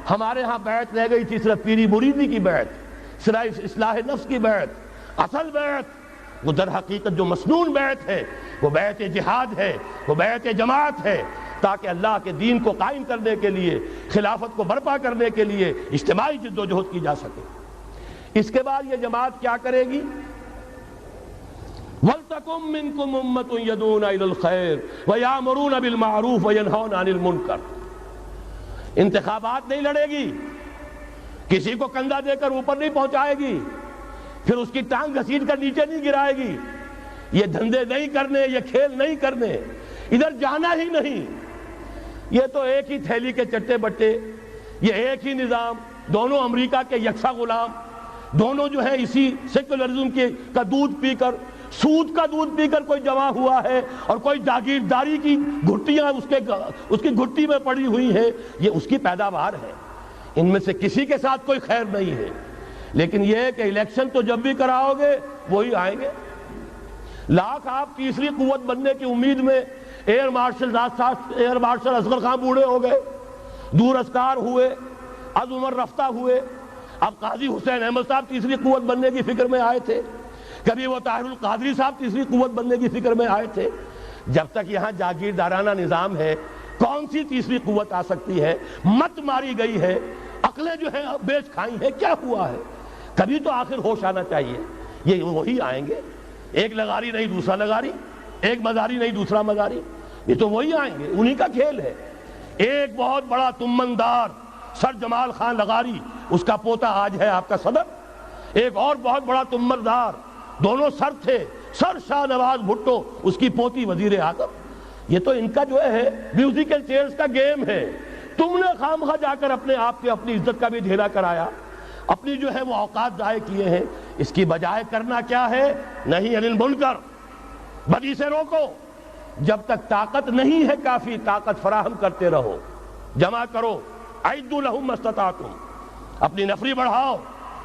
ہمارے ہاں بیعت رہ گئی تھی صرف پیری مریدی کی بیعت، صرف اصلاح نفس کی بیعت۔ اصل بیعت وہ در حقیقت جو مسنون بیعت ہے وہ بیعت جہاد ہے، وہ بیعت جماعت ہے، تاکہ اللہ کے دین کو قائم کرنے کے لیے، خلافت کو برپا کرنے کے لیے اجتماعی جد و جہد کی جا سکے۔ اس کے بعد یہ جماعت کیا کرے گی؟ وَلْتَكُن مِّنكُمْ أُمَّةٌ يَدْعُونَ إِلَى الْخَيْرِ وَيَأْمُرُونَ بِالْمَعْرُوفِ وَيَنْهَوْنَ عَنِ الْمُنكَرِ۔ انتخابات نہیں لڑے گی، کسی کو کندھا دے کر اوپر نہیں پہنچائے گی، پھر اس کی ٹانگ گھسیٹ کر نیچے نہیں گرائے گی۔ یہ دھندے نہیں کرنے، یہ کھیل نہیں کرنے، ادھر جانا ہی نہیں۔ یہ تو ایک ہی تھیلی کے چٹے بٹے، یہ ایک ہی نظام، دونوں امریکہ کے یکساں غلام، دونوں جو ہے اسی سیکولرزم کا دودھ پی کر، سود کا دودھ پی کر کوئی جمع ہوا ہے، اور کوئی جاگیرداری کی گھٹیاں اس کی گھٹی میں پڑی ہوئی ہیں، یہ اس کی پیداوار ہے۔ ان میں سے کسی کے ساتھ کوئی خیر نہیں ہے۔ لیکن یہ ہے کہ الیکشن تو جب بھی کراؤ گے وہی آئیں گے۔ لاکھ آپ تیسری قوت بننے کی امید میں ایئر مارشل اصغر خان بوڑھے ہو گئے، دور اسکار ہوئے، از عمر رفتہ ہوئے۔ اب قاضی حسین احمد صاحب تیسری قوت بننے کی فکر میں آئے تھے، کبھی وہ طاہر القادری صاحب تیسری قوت بننے کی فکر میں آئے تھے۔ جب تک یہاں جاگیردارانہ نظام ہے، کون سی تیسری قوت آ سکتی ہے؟ مت ماری گئی ہے، عقلیں جو ہیں بیچ کھائی ہیں، کیا ہوا ہے؟ کبھی تو آخر ہوش آنا چاہیے۔ یہ وہی آئیں گے، ایک لغاری نہیں دوسرا لغاری، ایک مزاری نہیں دوسرا مزاری، یہ تو وہی آئیں گے، انہی کا کھیل ہے۔ ایک بہت بڑا تمندار سر جمال خان لغاری، اس کا پوتا آج ہے آپ کا صدر۔ ایک اور بہت بڑا تمندار، دونوں سر تھے، سر شاہ نواز بھٹو، اس کی پوتی وزیر اعظم۔ یہ تو ان کا جو ہے میوزیکل چیئرز کا گیم ہے۔ تم نے خامخواہ جا کر اپنے آپ کے اپنی عزت کا بھی ڈھیلا کرایا، اپنی جو ہے وہ اوقات ضائع کیے ہیں۔ اس کی بجائے کرنا کیا ہے؟ نہیں عن المنکر، بدی سے روکو۔ جب تک طاقت نہیں ہے کافی، طاقت فراہم کرتے رہو، جمع کرو۔ اعدوا لهم ما استطعتم، اپنی نفری بڑھاؤ،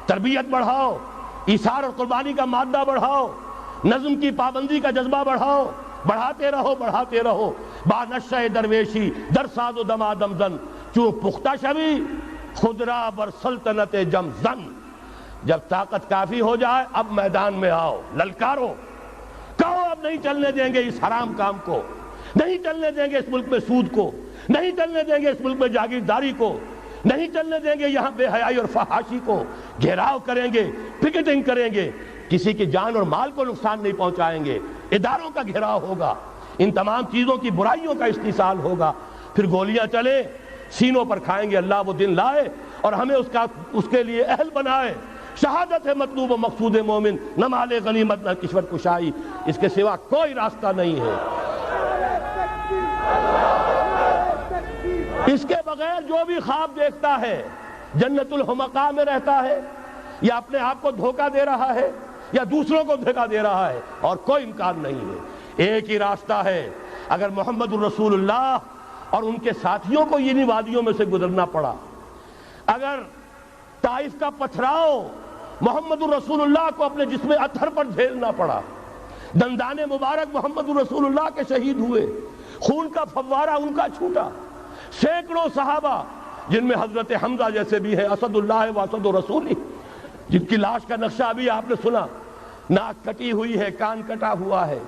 تربیت بڑھاؤ، ایثار اور قربانی کا مادہ بڑھاؤ، نظم کی پابندی کا جذبہ بڑھاؤ، بڑھاتے رہو بڑھاتے رہو۔ با نشہ درویشی در ساز و دمادم زن، چون پختہ شوی خدرا بر سلطنت جم زن۔ جب طاقت کافی ہو جائے اب میدان میں آؤ، للکارو، کہو اب نہیں چلنے دیں گے اس حرام کام کو، نہیں چلنے دیں گے اس ملک میں سود کو، نہیں چلنے دیں گے اس ملک میں جاگیرداری کو، نہیں چلنے دیں گے یہاں بے حیائی اور فحاشی کو۔ گھیراؤ کریں گے، پکٹنگ کریں گے، کسی کی جان اور مال کو نقصان نہیں پہنچائیں گے، اداروں کا گھیراؤ ہوگا، ان تمام چیزوں کی برائیوں کا استحصال ہوگا، پھر گولیاں چلیں سینوں پر کھائیں گے۔ اللہ وہ دن لائے اور ہمیں اس کے لیے اہل بنائے۔ شہادت ہے مطلوب و مقصود مومن، نہ مال غنیمت نہ کشور کشائی، اس کے سوا کوئی راستہ نہیں ہے۔ اس کے بغیر جو بھی خواب دیکھتا ہے جنت الحمقاء میں رہتا ہے، یا اپنے آپ کو دھوکہ دے رہا ہے، یا دوسروں کو دھوکہ دے رہا ہے، اور کوئی امکان نہیں ہے۔ ایک ہی راستہ ہے۔ اگر محمد الرسول اللہ اور ان کے ساتھیوں کو انہی وادیوں میں سے گزرنا پڑا، اگر طائف کا پتھراؤ محمد الرسول اللہ کو اپنے جسم اطہر پر جھیلنا پڑا، دندان مبارک محمد الرسول اللہ کے شہید ہوئے، خون کا فوارہ ان کا چھوٹا، سینکڑوں صحابہ جن میں حضرت حمزہ جیسے بھی ہیں، اسد اللہ و اسد رسول، جن کی لاش کا نقشہ ابھی آپ نے سنا، ناک کٹی ہوئی ہے، کان کٹا ہوا ہے،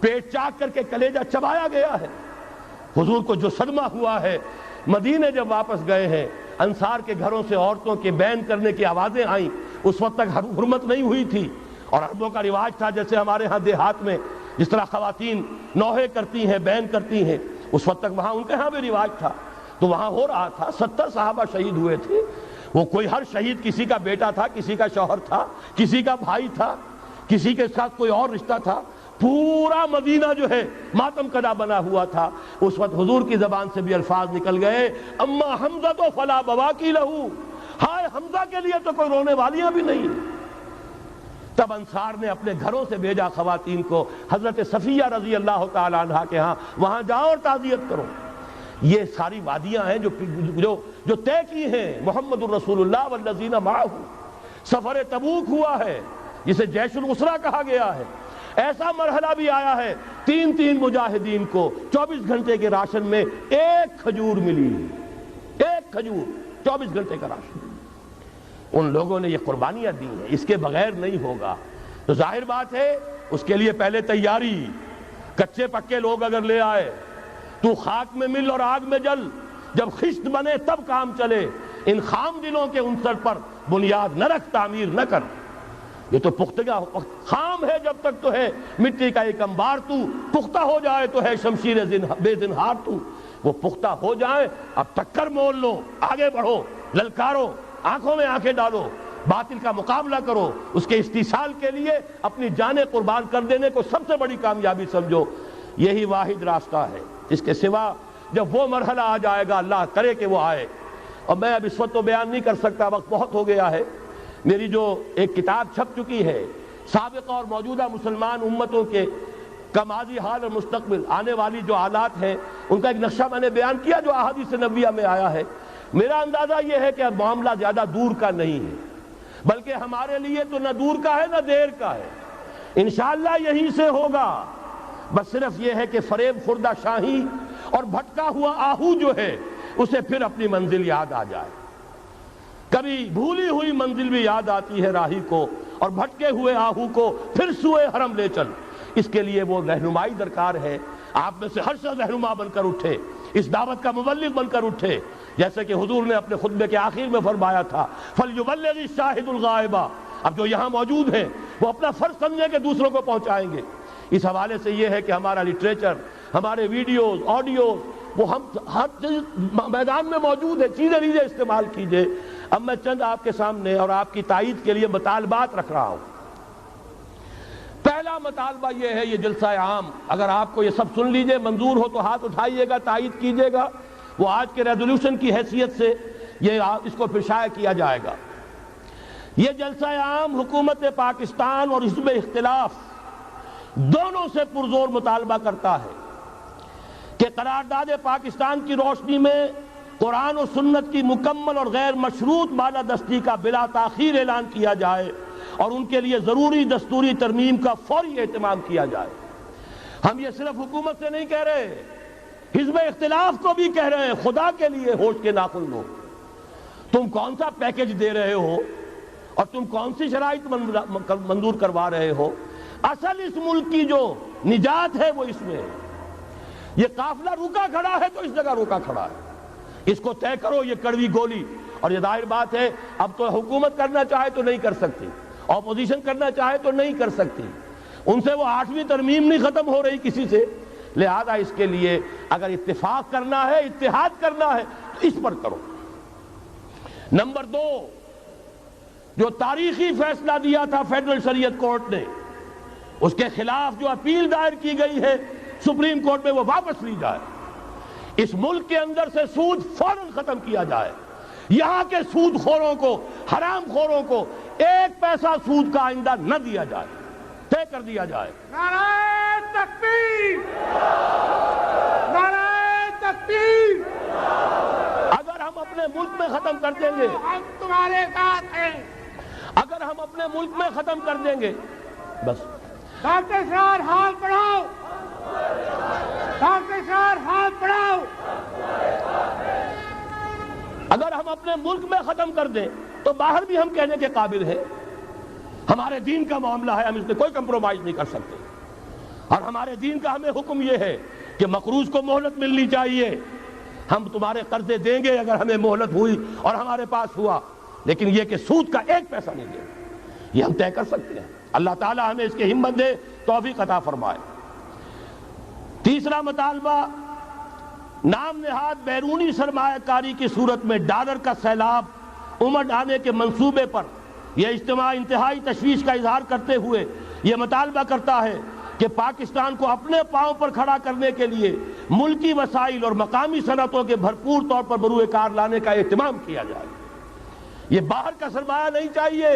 پیٹ چاک کر کے کلیجہ چبایا گیا ہے۔ حضور کو جو صدمہ ہوا ہے، مدینے جب واپس گئے ہیں، انصار کے گھروں سے عورتوں کے بین کرنے کی آوازیں آئیں، اس وقت تک حرمت نہیں ہوئی تھی، اور عربوں کا رواج تھا جیسے ہمارے ہاں دیہات میں جس طرح خواتین نوحے کرتی ہیں، بین کرتی ہیں، اس وقت تک وہاں ان کے ہاں بھی رواج تھا، تو وہاں ہو رہا تھا۔ 70 صحابہ شہید ہوئے تھے۔ وہ کوئی ہر شہید کسی کا بیٹا تھا، کسی کا شوہر تھا، کسی کا بھائی تھا، کسی کے ساتھ کوئی اور رشتہ تھا، پورا مدینہ جو ہے ماتم کدا بنا ہوا تھا۔ اس وقت حضور کی زبان سے بھی الفاظ نکل گئے، اما حمزہ تو فلا بواکی لہو، ہائے حمزہ کے لیے تو کوئی رونے والیاں بھی نہیں۔ تب انصار نے اپنے گھروں سے بھیجا خواتین کو، حضرت صفیہ رضی اللہ تعالی عنہا کے ہاں، وہاں جاؤ اور تعزیت کرو۔ یہ ساری وادیاں ہیں جو طے کی ہیں محمد الرسول اللہ والذین معہ۔ سفر تبوک ہوا ہے جسے جیش العسرہ کہا گیا ہے۔ ایسا مرحلہ بھی آیا ہے 3 مجاہدین کو 24 گھنٹے کے راشن میں ایک کھجور ملی، ایک کھجور، 24 گھنٹے کا راشن۔ ان لوگوں نے یہ قربانیاں دی ہیں، اس کے بغیر نہیں ہوگا۔ تو ظاہر بات ہے اس کے لیے پہلے تیاری۔ کچے پکے لوگ اگر لے آئے، تو خاک میں مل اور آگ میں جل، جب خشت بنے تب کام چلے۔ ان خام دلوں کے عنصر پر بنیاد نہ رکھ، تعمیر نہ کر۔ یہ تو پختگا خام ہے جب تک تو ہے مٹی کا ایک انبار تو، پختہ ہو جائے تو ہے شمشیر بے زنہار تو۔ وہ پختہ ہو جائے، اب ٹکر مول لو، آگے بڑھو، للکارو، آنکھوں میں آنکھیں ڈالو، باطل کا مقابلہ کرو، اس کے استحصال کے لیے اپنی جانیں قربان کر دینے کو سب سے بڑی کامیابی سمجھو۔ یہی واحد راستہ ہے، اس کے سوا جب وہ مرحلہ آ جائے گا، اللہ کرے کہ وہ آئے، اور میں اب اس وقت تو بیان نہیں کر سکتا، وقت بہت ہو گیا ہے۔ میری جو ایک کتاب چھپ چکی ہے سابقہ اور موجودہ مسلمان امتوں کے کا ماضی، حال اور مستقبل، آنے والی جو حالات ہیں ان کا ایک نقشہ میں نے بیان کیا جو احادیث نبویہ میں آیا ہے۔ میرا اندازہ یہ ہے کہ اب معاملہ زیادہ دور کا نہیں ہے، بلکہ ہمارے لیے تو نہ دور کا ہے نہ دیر کا ہے، انشاءاللہ یہیں سے ہوگا۔ بس صرف یہ ہے کہ فریب خوردہ شاہی اور بھٹکا ہوا آہو جو ہے اسے پھر اپنی منزل یاد آ جائے۔ کبھی بھولی ہوئی منزل بھی یاد آتی ہے راہی کو، اور بھٹکے ہوئے آہو کو پھر سوئے حرم لے چل۔ اس کے لیے وہ رہنمائی درکار ہے۔ آپ میں سے ہر شخص رہنما بن کر اٹھے، اس دعوت کا مبلغ بن کر اٹھے، جیسے کہ حضور نے اپنے خطبے کے آخر میں فرمایا تھا فَلْيُبَلِّغِ الشَّاهِدُ الْغَائِبَ۔ اب جو یہاں موجود ہیں وہ اپنا فرض سمجھیں کہ دوسروں کو پہنچائیں گے۔ اس حوالے سے یہ ہے کہ ہمارا لٹریچر، ہمارے ویڈیوز، آڈیوز، وہ ہم ہر چیز میدان میں موجود ہے، چیزیں لیجیے، استعمال کیجیے۔ اب میں چند آپ کے سامنے اور آپ کی تائید کے لیے مطالبات رکھ رہا ہوں۔ پہلا مطالبہ یہ ہے، یہ جلسہ عام، اگر آپ کو یہ سب سن لیجئے، منظور ہو تو ہاتھ اٹھائیے گا، تائید کیجیے گا، وہ آج کے ریزولوشن کی حیثیت سے یہ اس کو پھر شائع کیا جائے گا۔ یہ جلسہ عام حکومت پاکستان اور حزب اختلاف دونوں سے پرزور مطالبہ کرتا ہے کہ قرارداد پاکستان کی روشنی میں قرآن و سنت کی مکمل اور غیر مشروط بالادستی کا بلا تاخیر اعلان کیا جائے اور ان کے لیے ضروری دستوری ترمیم کا فوری اہتمام کیا جائے۔ ہم یہ صرف حکومت سے نہیں کہہ رہے، حزب اختلاف کو بھی کہہ رہے ہیں، خدا کے لیے ہوش کے ناخن لو، تم کون سا پیکج دے رہے ہو اور تم کون سی شرائط منظور کروا رہے ہو؟ اصل اس ملک کی جو نجات ہے وہ اس میں ہے۔ یہ قافلہ روکا کھڑا ہے تو اس جگہ روکا کھڑا ہے، اس کو طے کرو، یہ کڑوی گولی۔ اور یہ ظاہر بات ہے اب تو حکومت کرنا چاہے تو نہیں کر سکتی، اپوزیشن کرنا چاہے تو نہیں کر سکتی، ان سے وہ 8ویں ترمیم نہیں ختم ہو رہی کسی سے، لہذا اس کے لیے اگر اتفاق کرنا ہے، اتحاد کرنا ہے تو اس پر کرو۔ نمبر 2، جو تاریخی فیصلہ دیا تھا فیڈرل شریعت کورٹ نے، اس کے خلاف جو اپیل دائر کی گئی ہے سپریم کورٹ میں، وہ واپس لی جائے۔ اس ملک کے اندر سے سود فوراً ختم کیا جائے، یہاں کے سود خوروں کو، حرام خوروں کو 1 پیسہ سود کا آئندہ نہ دیا جائے، طے کر دیا جائے۔ نعرہ تکبیر! نعرہ تکبیر! اگر ہم اپنے ملک میں ختم کر دیں گے، ہم تمہارے ساتھ ہیں۔ اگر ہم اپنے ملک میں ختم کر دیں گے، بس ڈاکٹر صاحب ہاتھ بڑھاؤ، ڈاکٹر صاحب ہاتھ بڑھاؤ۔ اگر ہم اپنے ملک میں ختم کر دیں تو باہر بھی ہم کہنے کے قابل ہیں۔ ہمارے دین کا معاملہ ہے، ہم اس میں کوئی کمپرومائز نہیں کر سکتے، اور ہمارے دین کا ہمیں حکم یہ ہے کہ مقروض کو مہلت ملنی چاہیے۔ ہم تمہارے قرضے دیں گے اگر ہمیں مہلت ہوئی اور ہمارے پاس ہوا، لیکن یہ کہ سود کا 1 پیسہ نہیں دیں گے، یہ ہم طے کر سکتے ہیں۔ اللہ تعالی ہمیں اس کی ہمت دے، توفیق عطا فرمائے۔ تیسرا مطالبہ، نام نہاد بیرونی سرمایہ کاری کی صورت میں ڈالر کا سیلاب امڈ آنے کے منصوبے پر یہ اجتماع انتہائی تشویش کا اظہار کرتے ہوئے یہ مطالبہ کرتا ہے کہ پاکستان کو اپنے پاؤں پر کھڑا کرنے کے لیے ملکی وسائل اور مقامی صنعتوں کے بھرپور طور پر بروئے کار لانے کا اہتمام کیا جائے۔ یہ باہر کا سرمایہ نہیں چاہیے،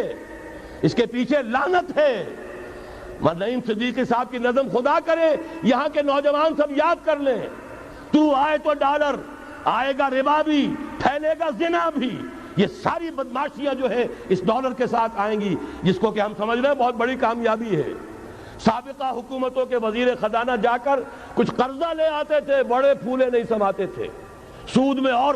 اس کے پیچھے لعنت ہے۔ نعیم صدیقی صاحب کی نظم خدا کرے یہاں کے نوجوان سب یاد کر لیں، تو آئے تو ڈالر، آئے گا ربا بھی، پھیلے گا زنا بھی، یہ ساری بدماشیاں جو ہے اس ڈالر کے ساتھ آئیں گی، جس کو کہ ہم سمجھ رہے ہیں بہت بڑی کامیابی ہے۔ سابقہ حکومتوں کے وزیر خزانہ جا کر کچھ قرضہ لے آتے تھے، بڑے پھولے نہیں سماتے تھے، سود میں اور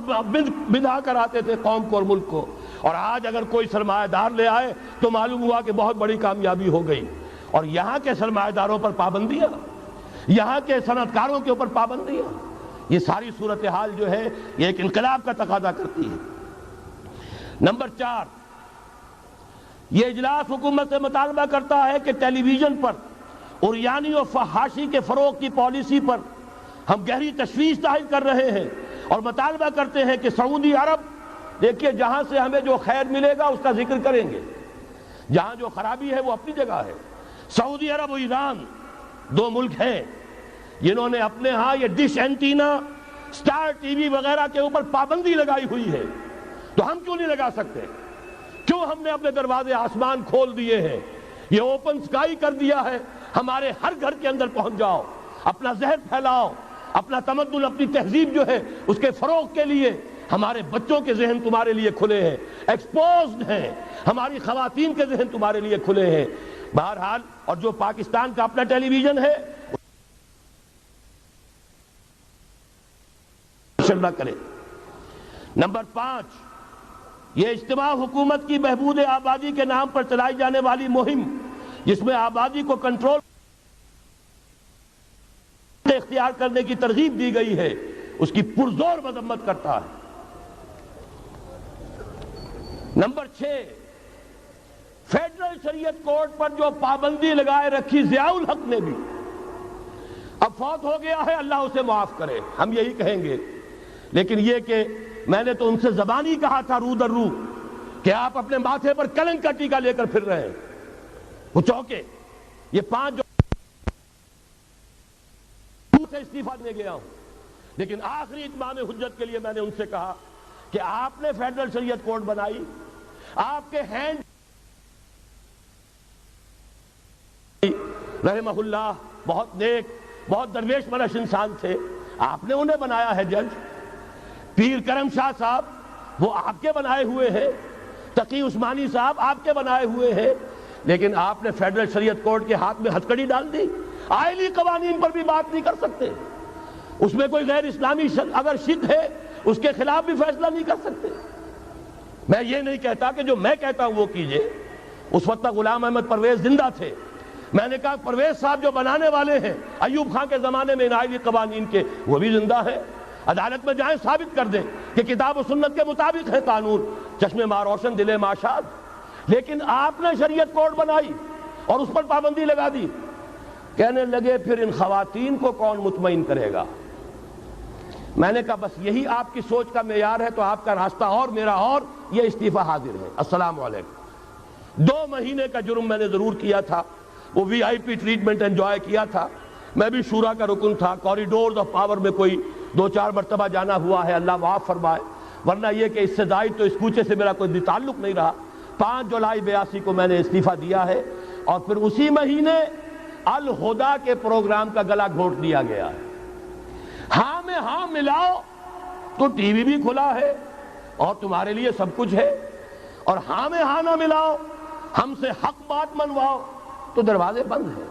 بندھا کر آتے تھے قوم کو اور ملک کو، اور آج اگر کوئی سرمایہ دار لے آئے تو معلوم ہوا کہ بہت بڑی کامیابی ہو گئی۔ اور یہاں کے سرمایہ داروں پر پابندیاں، یہاں کے صنعت کاروں کے اوپر پابندیاں، یہ ساری صورتحال جو ہے یہ ایک انقلاب کا تقاضا کرتی ہے۔ نمبر 4، یہ اجلاس حکومت سے مطالبہ کرتا ہے کہ ٹیلی ویژن پر عریانی و فحاشی کے فروغ کی پالیسی پر ہم گہری تشویش ظاہر کر رہے ہیں اور مطالبہ کرتے ہیں کہ سعودی عرب، دیکھیے جہاں سے ہمیں جو خیر ملے گا اس کا ذکر کریں گے، جہاں جو خرابی ہے وہ اپنی جگہ ہے۔ سعودی عرب و ایران 2 ملک ہیں جنہوں نے اپنے ہاں یہ dish antenna, star T V وغیرہ کے اوپر پابندی لگائی ہوئی ہے، تو ہم کیوں نہیں لگا سکتے؟ کیوں ہم نے اپنے دروازے آسمان کھول دیے ہیں؟ یہ اوپن سکائی کر دیا ہے، ہمارے ہر گھر کے اندر پہنچ جاؤ، اپنا زہر پھیلاؤ، اپنا تمدن، اپنی تہذیب جو ہے اس کے فروغ کے لیے ہمارے بچوں کے ذہن تمہارے لیے کھلے ہیں، ایکسپوزڈ ہیں، ہماری خواتین کے ذہن تمہارے لیے کھلے ہیں۔ بہرحال، اور جو پاکستان کا اپنا ٹیلی ویژن ہے نہ کرے۔ نمبر 5، یہ اجتماع حکومت کی بہبود آبادی کے نام پر چلائی جانے والی مہم، جس میں آبادی کو کنٹرول اختیار کرنے کی ترغیب دی گئی ہے، اس کی پرزور مذمت کرتا ہے۔ نمبر 6، فیڈرل شریعت کورٹ پر جو پابندی لگائے رکھی ضیاء الحق نے بھی، اب فوت ہو گیا ہے، اللہ اسے معاف کرے، ہم یہی کہیں گے۔ لیکن یہ کہ میں نے تو ان سے زبانی کہا تھا رو در رو کہ آپ اپنے ماتھے پر کلنک کا ٹیکا لے کر پھر رہے ہیں، وہ چوکے۔ یہ 5 جو سے استعفیٰ دے گیا ہوں، لیکن آخری اتمام حجت کے لیے میں نے ان سے کہا کہ آپ نے فیڈرل شریعت کورٹ بنائی، آپ کے ہینڈ رحمہ اللہ بہت نیک، بہت درویش منش انسان تھے، آپ نے انہیں بنایا ہے جج۔ پیر کرم شاہ صاحب وہ آپ کے بنائے ہوئے ہیں، تقی عثمانی صاحب آپ کے بنائے ہوئے ہیں، لیکن آپ نے فیڈرل شریعت کورٹ کے ہاتھ میں ہتھکڑی ڈال دی۔ آئلی قوانین پر بھی بات نہیں کر سکتے، اس میں کوئی غیر اسلامی اگر شک ہے اس کے خلاف بھی فیصلہ نہیں کر سکتے۔ میں یہ نہیں کہتا کہ جو میں کہتا ہوں وہ کیجئے۔ اس وقت تک غلام احمد پرویز زندہ تھے، میں نے کہا پرویز صاحب جو بنانے والے ہیں ایوب خان کے زمانے میں ان آئلی قوانین کے، وہ بھی زندہ ہے، عدالت میں جائیں ثابت کر دیں کہ کتاب و سنت کے مطابق ہے قانون، چشم ماں روشن دل ماں شاد۔ لیکن آپ نے شریعت کورٹ بنائی اور اس پر پابندی لگا دی۔ کہنے لگے پھر ان خواتین کو کون مطمئن کرے گا؟ میں نے کہا بس یہی آپ کی سوچ کا معیار ہے تو آپ کا راستہ اور میرا اور، یہ استعفیٰ حاضر ہے۔ السلام علیکم۔ 2 مہینے کا جرم میں نے ضرور کیا تھا، وہ وی آئی پی ٹریٹمنٹ انجوائے کیا تھا، میں بھی شورا کا رکن تھا، کوریڈورز آف پاور میں کوئی 2-4 مرتبہ جانا ہوا ہے، اللہ معاف فرمائے، ورنہ یہ کہ اس سے زائد تو اس کوچے سے میرا کوئی تعلق نہیں رہا۔ 5 جولائی 82 کو میں نے استعفیٰ دیا ہے، اور پھر اسی مہینے الہدا کے پروگرام کا گلا گھونٹ دیا گیا ہے۔ ہاں میں ہاں ملاؤ تو ٹی وی بھی کھلا ہے اور تمہارے لیے سب کچھ ہے، اور ہاں میں ہاں نہ ملاؤ، ہم سے حق بات منواؤ تو دروازے بند ہیں۔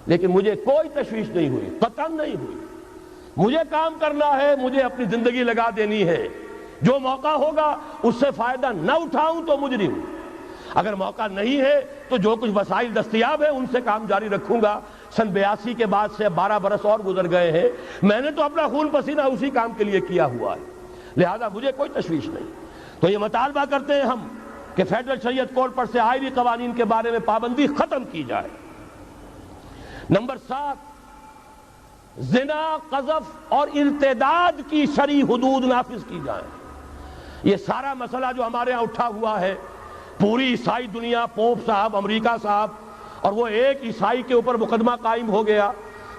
لیکن مجھے کوئی تشویش نہیں ہوئی، قطعاً نہیں ہوئی۔ مجھے کام کرنا ہے، مجھے اپنی زندگی لگا دینی ہے، جو موقع ہوگا اس سے فائدہ نہ اٹھاؤں تو مجرم، اگر موقع نہیں ہے تو جو کچھ وسائل دستیاب ہیں ان سے کام جاری رکھوں گا۔ سن 82 کے بعد سے 12 برس اور گزر گئے ہیں، میں نے تو اپنا خون پسینہ اسی کام کے لیے کیا ہوا ہے، لہذا مجھے کوئی تشویش نہیں۔ تو یہ مطالبہ کرتے ہیں ہم کہ فیڈرل شریعت کورٹ پر سے آئلی قوانین کے بارے میں پابندی ختم کی جائے۔ نمبر 7، زنا، قذف اور ارتداد کی شرعی حدود نافذ کی جائیں۔ یہ سارا مسئلہ جو ہمارے ہاں اٹھا ہوا ہے، پوری عیسائی دنیا، پوپ صاحب، امریکہ صاحب، اور وہ ایک عیسائی کے اوپر مقدمہ قائم ہو گیا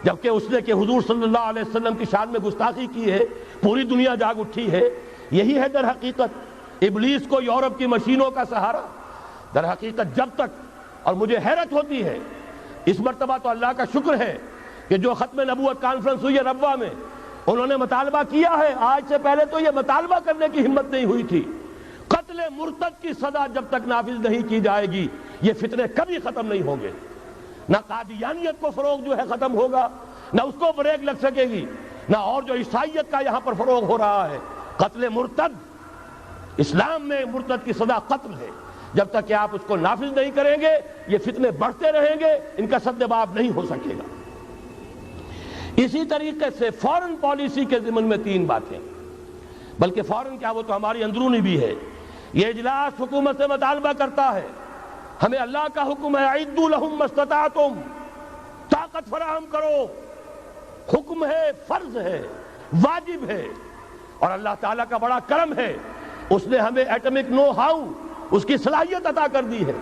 جبکہ اس نے کہ حضور صلی اللہ علیہ وسلم کی شان میں گستاخی کی ہے، پوری دنیا جاگ اٹھی ہے۔ یہی ہے در حقیقت ابلیس کو یورپ کی مشینوں کا سہارا۔ در حقیقت جب تک، اور مجھے حیرت ہوتی ہے، اس مرتبہ تو اللہ کا شکر ہے کہ جو ختم نبوت کانفرنس ہوئی ہے ربوہ میں، انہوں نے مطالبہ کیا ہے، آج سے پہلے تو یہ مطالبہ کرنے کی ہمت نہیں ہوئی تھی۔ قتل مرتد کی سزا جب تک نافذ نہیں کی جائے گی یہ فتنے کبھی ختم نہیں ہوں گے، نہ قادیانیت کو فروغ جو ہے ختم ہوگا، نہ اس کو بریک لگ سکے گی، نہ اور جو عیسائیت کا یہاں پر فروغ ہو رہا ہے۔ قتل مرتد، اسلام میں مرتد کی سزا قتل ہے، جب تک کہ آپ اس کو نافذ نہیں کریں گے یہ فتنے بڑھتے رہیں گے، ان کا سد باب نہیں ہو سکے گا۔ اسی طریقے سے فورن پالیسی کے ضمن میں 3 باتیں، بلکہ فورن کیا وہ تو ہماری اندرونی بھی ہے۔ یہ اجلاس حکومت سے مطالبہ کرتا ہے، ہمیں اللہ کا حکم ہے اعدوا لہم ما استطعتم، طاقت فراہم کرو، حکم ہے، فرض ہے، واجب ہے، اور اللہ تعالیٰ کا بڑا کرم ہے، اس نے ہمیں ایٹمک نو ہاؤ، اس کی صلاحیت عطا کر دی ہے،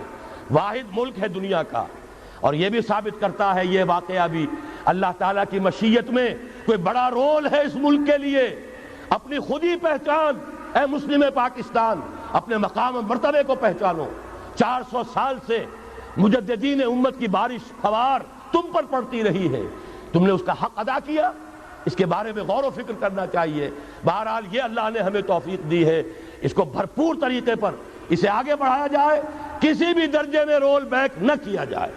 واحد ملک ہے دنیا کا، اور یہ بھی ثابت کرتا ہے یہ واقعہ بھی اللہ تعالیٰ کی مشیت میں کوئی بڑا رول ہے اس ملک کے لیے۔ اپنی خودی پہچان، اے مسلم پاکستان، اپنے مقام و مرتبے کو پہچانو۔ 400 سال سے مجددین امت کی بارش فوار تم پر پڑتی رہی ہے، تم نے اس کا حق ادا کیا، اس کے بارے میں غور و فکر کرنا چاہیے۔ بہرحال یہ اللہ نے ہمیں توفیق دی ہے، اس کو بھرپور طریقے پر اسے آگے بڑھایا جائے، کسی بھی درجے میں رول بیک نہ کیا جائے۔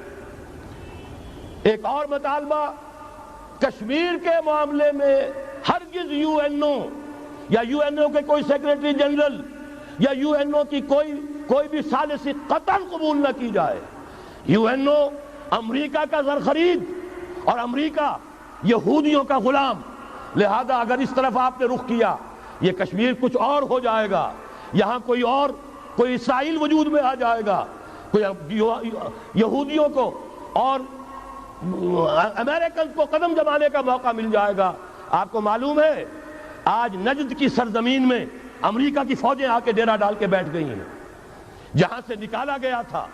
ایک اور مطالبہ، کشمیر کے معاملے میں ہرگز یو این او یا یو این او کے کوئی سیکریٹری جنرل یا یو این او کی کوئی بھی ثالثی قطعاً قبول نہ کی جائے۔ یو این او امریکہ کا زرخرید اور امریکہ یہودیوں کا غلام، لہذا اگر اس طرف آپ نے رخ کیا یہ کشمیر کچھ اور ہو جائے گا، یہاں کوئی اسرائیل وجود میں آ جائے گا، کوئی یہودیوں کو اور امریکن کو قدم جمانے کا موقع مل جائے گا۔ آپ کو معلوم ہے آج نجد کی سرزمین میں امریکہ کی فوجیں آ کے ڈیرا ڈال کے بیٹھ گئی ہیں، جہاں سے نکالا گیا تھا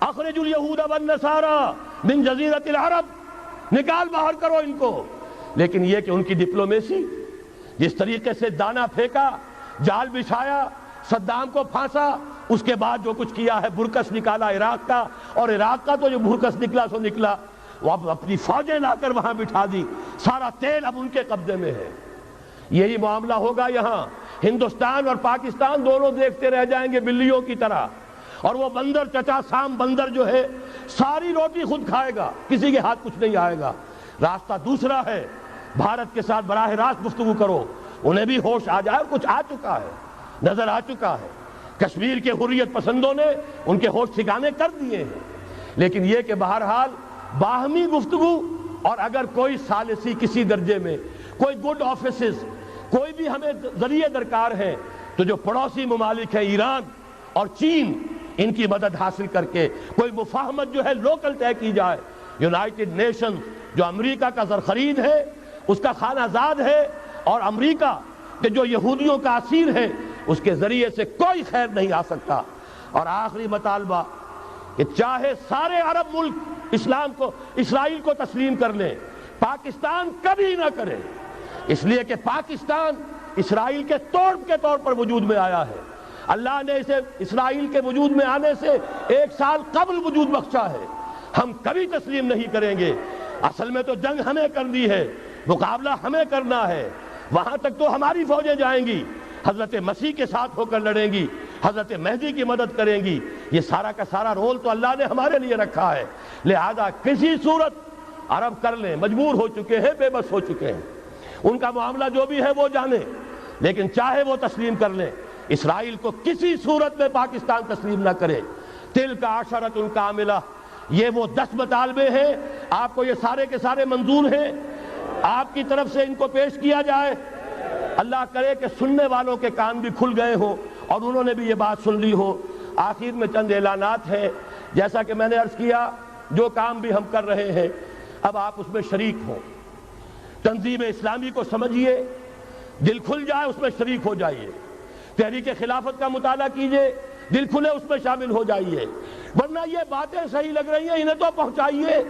اخرجوا اليہود والنصارى من جزیرۃ العرب، نکال باہر کرو ان کو، لیکن یہ کہ ان کی ڈپلومیسی جس طریقے سے دانا پھینکا، جال بچھایا، صدام کو پھانسا، اس کے بعد جو کچھ کیا ہے، برکس نکالا عراق کا، اور عراق کا تو جو برکس نکلا سو نکلا، وہ اب اپنی فوجیں لا کر وہاں بٹھا دی، سارا تیل اب ان کے قبضے میں ہے۔ یہی معاملہ ہوگا یہاں، ہندوستان اور پاکستان دونوں دیکھتے رہ جائیں گے بلیوں کی طرح، اور وہ بندر چچا سام بندر جو ہے ساری روٹی خود کھائے گا، کسی کے ہاتھ کچھ نہیں آئے گا۔ راستہ دوسرا ہے، بھارت کے ساتھ براہ راست گفتگو کرو، انہیں بھی ہوش آ جائے، اور کچھ آ چکا ہے، نظر آ چکا ہے، کشمیر کے حریت پسندوں نے ان کے ہوش ٹھکانے کر دیے ہیں، لیکن یہ کہ بہرحال باہمی گفتگو، اور اگر کوئی ثالثی کسی درجے میں، کوئی گڈ آفیسز، کوئی بھی ہمیں ذریعے درکار ہے، تو جو پڑوسی ممالک ہیں ایران اور چین، ان کی مدد حاصل کر کے کوئی مفاہمت جو ہے لوکل طے کی جائے۔ یونائٹڈ نیشن جو امریکہ کا زرخرید ہے، اس کا خانہ زاد ہے، اور امریکہ کہ جو یہودیوں کا اسیر ہے، اس کے ذریعے سے کوئی خیر نہیں آ سکتا۔ اور آخری مطالبہ کہ چاہے سارے عرب ملک اسرائیل کو تسلیم کر لیں، پاکستان کبھی نہ کرے، اس لیے کہ پاکستان اسرائیل کے توڑ کے طور پر وجود میں آیا ہے۔ اللہ نے اسے اسرائیل کے وجود میں آنے سے 1 سال قبل وجود بخشا ہے، ہم کبھی تسلیم نہیں کریں گے۔ اصل میں تو جنگ ہمیں کرنی ہے، مقابلہ ہمیں کرنا ہے، وہاں تک تو ہماری فوجیں جائیں گی، حضرت مسیح کے ساتھ ہو کر لڑیں گی، حضرت مہدی کی مدد کریں گی، یہ سارا کا سارا رول تو اللہ نے ہمارے لیے رکھا ہے۔ لہذا کسی صورت عرب کر لیں، مجبور ہو چکے ہیں، بے بس ہو چکے ہیں، ان کا معاملہ جو بھی ہے وہ جانے، لیکن چاہے وہ تسلیم کر لیں، اسرائیل کو کسی صورت میں پاکستان تسلیم نہ کرے۔ تلک عشرۃ کاملہ، یہ وہ 10 مطالبے ہیں، آپ کو یہ سارے کے سارے منظور ہیں، آپ کی طرف سے ان کو پیش کیا جائے۔ اللہ کرے کہ سننے والوں کے کان بھی کھل گئے ہوں اور انہوں نے بھی یہ بات سن لی ہو۔ آخر میں چند اعلانات ہیں، جیسا کہ میں نے عرض کیا، جو کام بھی ہم کر رہے ہیں اب آپ اس میں شریک ہوں، تنظیم اسلامی کو سمجھیے، دل کھل جائے اس میں شریک ہو جائیے، تحریک خلافت کا مطالعہ کیجئے، دل کھلے اس میں شامل ہو جائیے، ورنہ یہ باتیں صحیح لگ رہی ہیں انہیں تو پہنچائیے۔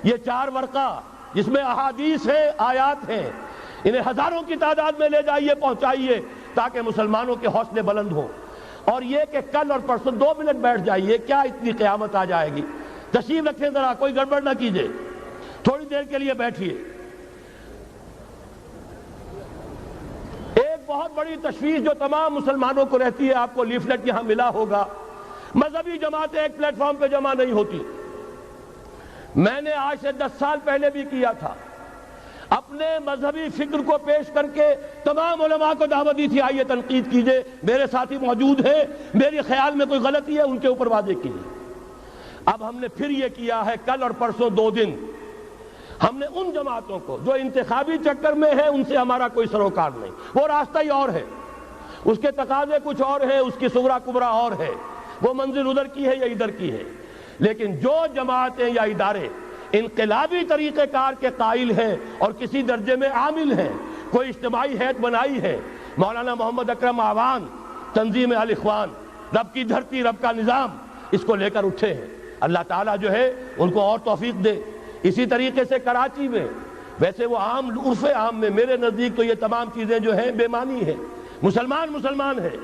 یہ 4 ورقہ جس میں احادیث ہیں، آیات ہیں، انہیں ہزاروں کی تعداد میں لے جائیے، پہنچائیے، تاکہ مسلمانوں کے حوصلے بلند ہوں۔ اور یہ کہ کل اور پرسوں 2 منٹ بیٹھ جائیے، کیا اتنی قیامت آ جائے گی؟ تشریف رکھیں ذرا، کوئی گڑبڑ نہ کیجئے، تھوڑی دیر کے لیے بیٹھیے۔ ایک بہت بڑی تشویش جو تمام مسلمانوں کو رہتی ہے، آپ کو لیفلیٹ یہاں ملا ہوگا، مذہبی جماعتیں ایک پلیٹ فارم پہ جمع نہیں ہوتی۔ میں نے آج سے 10 سال پہلے بھی کیا تھا، اپنے مذہبی فکر کو پیش کر کے تمام علماء کو دعوت دی تھی، آئیے تنقید کیجئے، میرے ساتھی موجود ہیں، میرے خیال میں کوئی غلطی ہے ان کے اوپر واضح کیجئے۔ اب ہم نے پھر یہ کیا ہے، کل اور پرسوں 2 دن ہم نے ان جماعتوں کو جو انتخابی چکر میں ہیں، ان سے ہمارا کوئی سروکار نہیں، وہ راستہ ہی اور ہے، اس کے تقاضے کچھ اور ہیں، اس کی صغرا کبرا اور ہے، وہ منزل ادھر کی ہے یا ادھر کی ہے۔ لیکن جو جماعتیں یا ادارے انقلابی طریقہ کار کے قائل ہیں اور کسی درجے میں عامل ہیں، کوئی اجتماعی ہیئت بنائی ہے، مولانا محمد اکرم آوان، تنظیم الاخوان، رب کی دھرتی رب کا نظام، اس کو لے کر اٹھے ہیں۔ اللہ تعالیٰ جو ہے ان کو اور توفیق دے۔ اسی طریقے سے کراچی میں، ویسے وہ عام عرف عام میں میرے نزدیک تو یہ تمام چیزیں جو ہیں بے معنی ہیں، مسلمان ہے،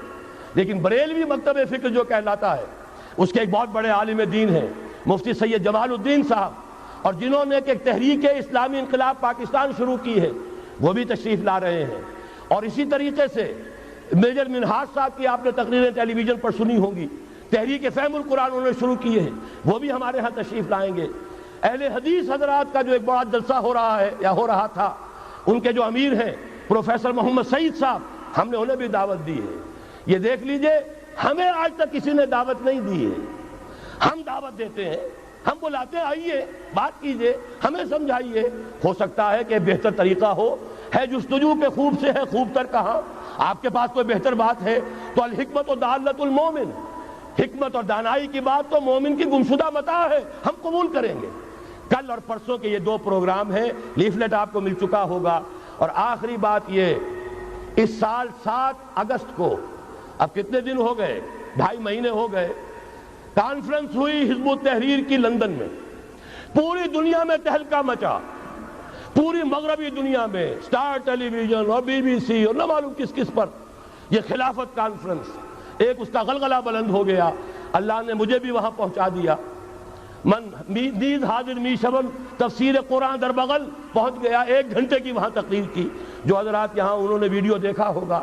لیکن بریلوی مکتب فکر جو کہلاتا ہے، اس کے ایک بہت بڑے عالم دین ہیں مفتی سید جمال الدین صاحب، اور جنہوں نے ایک تحریک اسلامی انقلاب پاکستان شروع کی ہے، وہ بھی تشریف لا رہے ہیں۔ اور اسی طریقے سے میجر منہاج صاحب کی آپ نے تقریریں ٹیلی ویژن پر سنی ہوں گی، تحریک فہم القرآن انہوں نے شروع کی ہے، وہ بھی ہمارے ہاں تشریف لائیں گے۔ اہل حدیث حضرات کا جو ایک بڑا جلسہ ہو رہا ہے یا ہو رہا تھا، ان کے جو امیر ہیں پروفیسر محمد سعید صاحب، ہم نے انہیں بھی دعوت دی ہے۔ یہ دیکھ لیجئے، ہمیں آج تک کسی نے دعوت نہیں دی ہے، ہم دعوت دیتے ہیں، ہم بلاتے ہیں، آئیے بات کیجئے، ہمیں سمجھائیے۔ ہو سکتا ہے کہ بہتر طریقہ ہو، ہے جستجو کے خوب سے ہے خوب تر کہاں۔ آپ کے پاس کوئی بہتر بات ہے تو الحکمت و دالت المومن، حکمت اور دانائی کی بات تو مومن کی گمشدہ متاع ہے، ہم قبول کریں گے۔ کل اور پرسوں کے یہ 2 پروگرام ہیں، لیفلیٹ آپ کو مل چکا ہوگا۔ اور آخری بات یہ، اس سال 7 اگست کو، اب کتنے دن ہو گئے، 2.5 مہینے ہو گئے، کانفرنس ہوئی حزب التحریر کی لندن میں، پوری دنیا میں تہلکہ مچا، پوری مغربی دنیا میں، سٹار ٹیلی ویژن اور BBC اور نہ معلوم کس کس پر، یہ خلافت کانفرنس، ایک اس کا غلغلہ بلند ہو گیا۔ اللہ نے مجھے بھی وہاں پہنچا دیا، من نیز حاضر می شبن، تفسیر قرآن در بغل پہنچ گیا، 1 گھنٹے کی وہاں تقریر کی، جو حضرات یہاں انہوں نے ویڈیو دیکھا ہوگا۔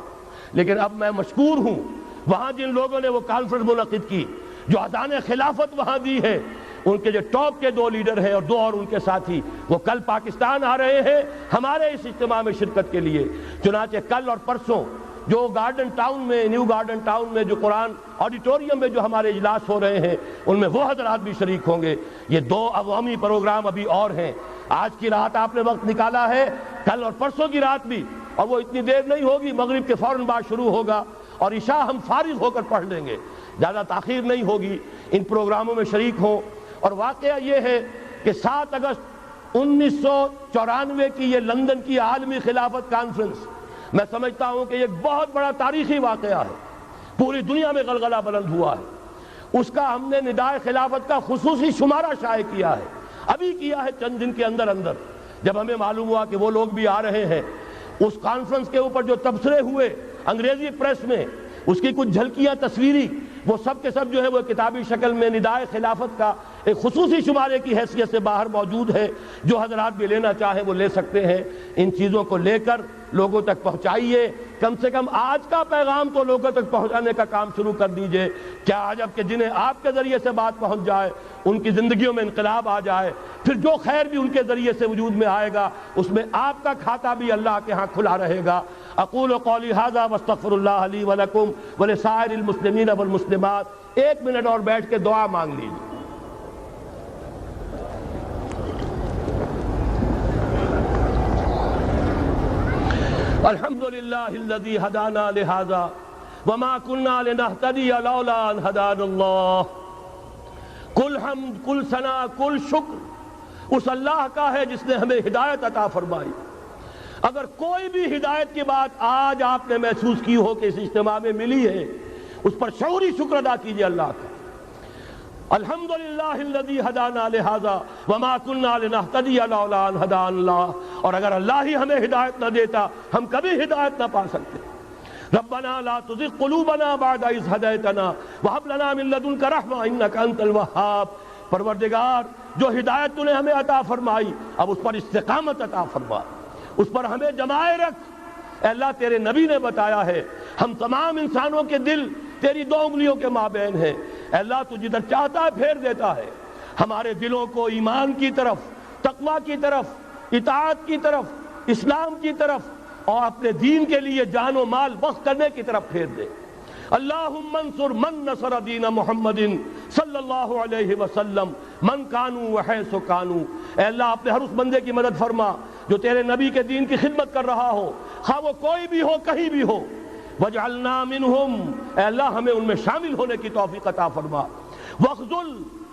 لیکن اب میں مشکور ہوں، وہاں جن لوگوں نے وہ کانفرنس منعقد کی، جو اذان خلافت وہاں دی ہے، ان کے جو ٹاپ کے 2 لیڈر ہیں اور 2 اور ان کے ساتھی، وہ کل پاکستان آ رہے ہیں ہمارے اس اجتماع میں شرکت کے لیے۔ چنانچہ کل اور پرسوں جو گارڈن ٹاؤن میں، نیو گارڈن ٹاؤن میں جو قرآن آڈیٹوریم میں جو ہمارے اجلاس ہو رہے ہیں، ان میں وہ حضرات بھی شریک ہوں گے۔ یہ 2 عوامی پروگرام ابھی اور ہیں۔ آج کی رات آپ نے وقت نکالا ہے، کل اور پرسوں کی رات بھی، اور وہ اتنی دیر نہیں ہوگی، مغرب کے فوراً بعد شروع ہوگا، اور عشاء ہم فارغ ہو کر پڑھ لیں گے، زیادہ تاخیر نہیں ہوگی۔ ان پروگراموں میں شریک ہوں۔ اور واقعہ یہ ہے کہ 7 اگست 1994 کی یہ لندن کی عالمی خلافت کانفرنس، میں سمجھتا ہوں کہ یہ ایک بہت بڑا تاریخی واقعہ ہے، پوری دنیا میں غلغلہ بلند ہوا ہے۔ اس کا ہم نے ندائے خلافت کا خصوصی شمارہ شائع کیا ہے، ابھی کیا ہے چند دن کے اندر اندر، جب ہمیں معلوم ہوا کہ وہ لوگ بھی آ رہے ہیں۔ اس کانفرنس کے اوپر جو تبصرے ہوئے انگریزی پریس میں، اس کی کچھ جھلکیاں تصویری، وہ سب کے سب جو ہے وہ کتابی شکل میں ندائے خلافت کا ایک خصوصی شمارے کی حیثیت سے باہر موجود ہے۔ جو حضرات بھی لینا چاہیں وہ لے سکتے ہیں۔ ان چیزوں کو لے کر لوگوں تک پہنچائیے، کم سے کم آج کا پیغام تو لوگوں تک پہنچانے کا کام شروع کر دیجئے۔ کیا عجب کہ جنہیں آپ کے ذریعے سے بات پہنچ جائے، ان کی زندگیوں میں انقلاب آ جائے، پھر جو خیر بھی ان کے ذریعے سے وجود میں آئے گا، اس میں آپ کا کھاتا بھی اللہ کے ہاں کھلا رہے گا۔ اقول قولی ھذا واستغفر اللہ لی ولکم ولسائر المسلمین والمسلمات۔ 1 منٹ اور بیٹھ کے دعا مانگ لیجیے۔ الحمدللہ الذی ہدانا لہذا وما كنا لنہتدی لولا ان ہدانا اللہ۔ کل حمد، کل ثنا، کل شکر اس اللہ کا ہے جس نے ہمیں ہدایت عطا فرمائی۔ اگر کوئی بھی ہدایت کی بات آج آپ نے محسوس کی ہو کہ اس اجتماع میں ملی ہے، اس پر شعوری شکر ادا کیجئے اللہ کا۔ الحمدللہ الذی ہدانا لہذا وما كنا لنہتدی لولا ان ہدانا اللہ۔ اور اگر اللہ ہی ہمیں ہدایت نہ دیتا، ہم کبھی ہدایت نہ پا سکتے۔ ربنا لا تزغ قلوبنا بعد اذ ہدیتنا وہب لنا من لدنک رحمہ انک انت الوہاب۔ پروردگار، جو ہدایت تو نے ہمیں عطا فرمائی، اب اس پر استقامت عطا فرما، اس پر ہمیں جمائے رکھ۔ اے اللہ، تیرے نبی نے بتایا ہے ہم تمام انسانوں کے دل تیری 2 انگلیوں کے مابین ہیں۔ اے اللہ، تو جدھر چاہتا ہے پھیر دیتا ہے۔ ہمارے دلوں کو ایمان کی طرف، تقویٰ کی طرف، اطاعت کی طرف، اسلام کی طرف، اور اپنے دین کے لیے جان و مال وقف کرنے کی طرف پھیر دے۔ اللہم انصر من نصر دین محمد صلی اللہ علیہ وسلم من کانوا وحیث کانوا۔ اے اللہ، اپنے ہر اس بندے کی مدد فرما جو تیرے نبی کے دین کی خدمت کر رہا ہو، خواہ وہ کوئی بھی ہو، کہیں بھی ہو۔ وجعلنا منہم، اے اللہ ہمیں ان میں شامل ہونے کی توفیق عطا فرما، واخذل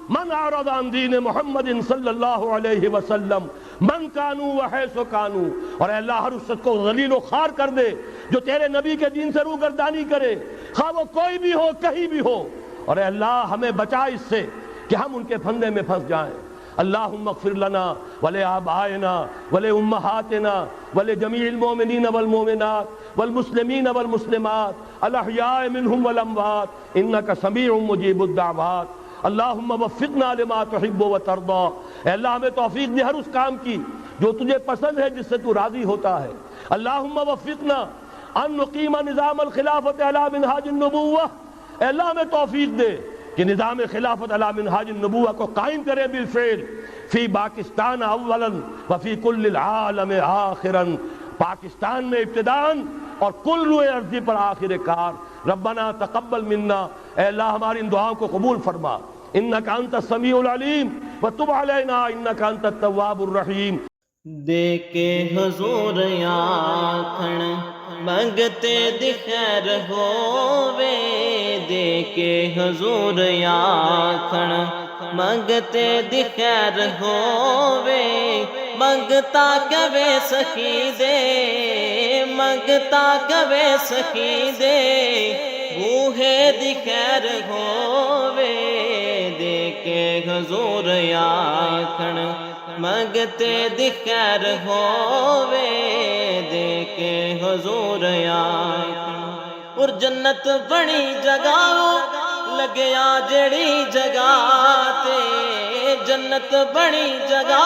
من اعرض عن دین محمد صلی اللہ علیہ وسلم من کانوا وحیث کانوا، اور اے اللہ ہر اس شخص کو ذلیل و خوار کر دے جو تیرے نبی کے دین سے روگردانی کرے، خواہ وہ کوئی بھی ہو کہیں بھی ہو، اور اے اللہ ہمیں بچا اس سے کہ ہم ان کے پھندے میں پھنس جائیں۔ اللہم اغفر لنا ولآبائنا ولأمہاتنا ولجمیع المؤمنین والمؤمنات والمسلمین والمسلمات الاحیاء منہم والاموات انک سمیع مجیب الدعوات۔ اللہم وفقنا لما تحب وترضى، اے اللہ ہمیں توفیق دے ہر اس کام کی جو تجھے پسند ہے، جس سے تو راضی ہوتا ہے۔ اللہم وفقنا ان نقیم نظام الخلافت علی منہاج النبوہ، اے اللہ ہمیں توفیق دے کہ نظام خلافت علی منہاج النبوہ کو قائم کرے بالفعل فی پاکستان اولا وفی کل العالم آخرا، پاکستان میں ابتداءً اور کل روئے ارضی پر آخر کار۔ ربنا تقبل منا، اے اللہ ہماری ان دعاؤں کو قبول فرما، انک انت السمیع العلیم وتب علینا انک انت التواب الرحیم۔ دے کے حضور آکھن منگتے دی خیر ہووے، دے کے حضور آکھن منگتے دی خیر ہووے، منگتا کبے سخی دے، منگتا کبے سخی دے، بوہے دی خیر ہووے، دے کے حضور آکھن منگتے دی خیر ہووے، دے کے حضور آکھن۔ اور جنت بڑی جگہ لگیا جڑی جگہ تے، جنت بڑی جگہ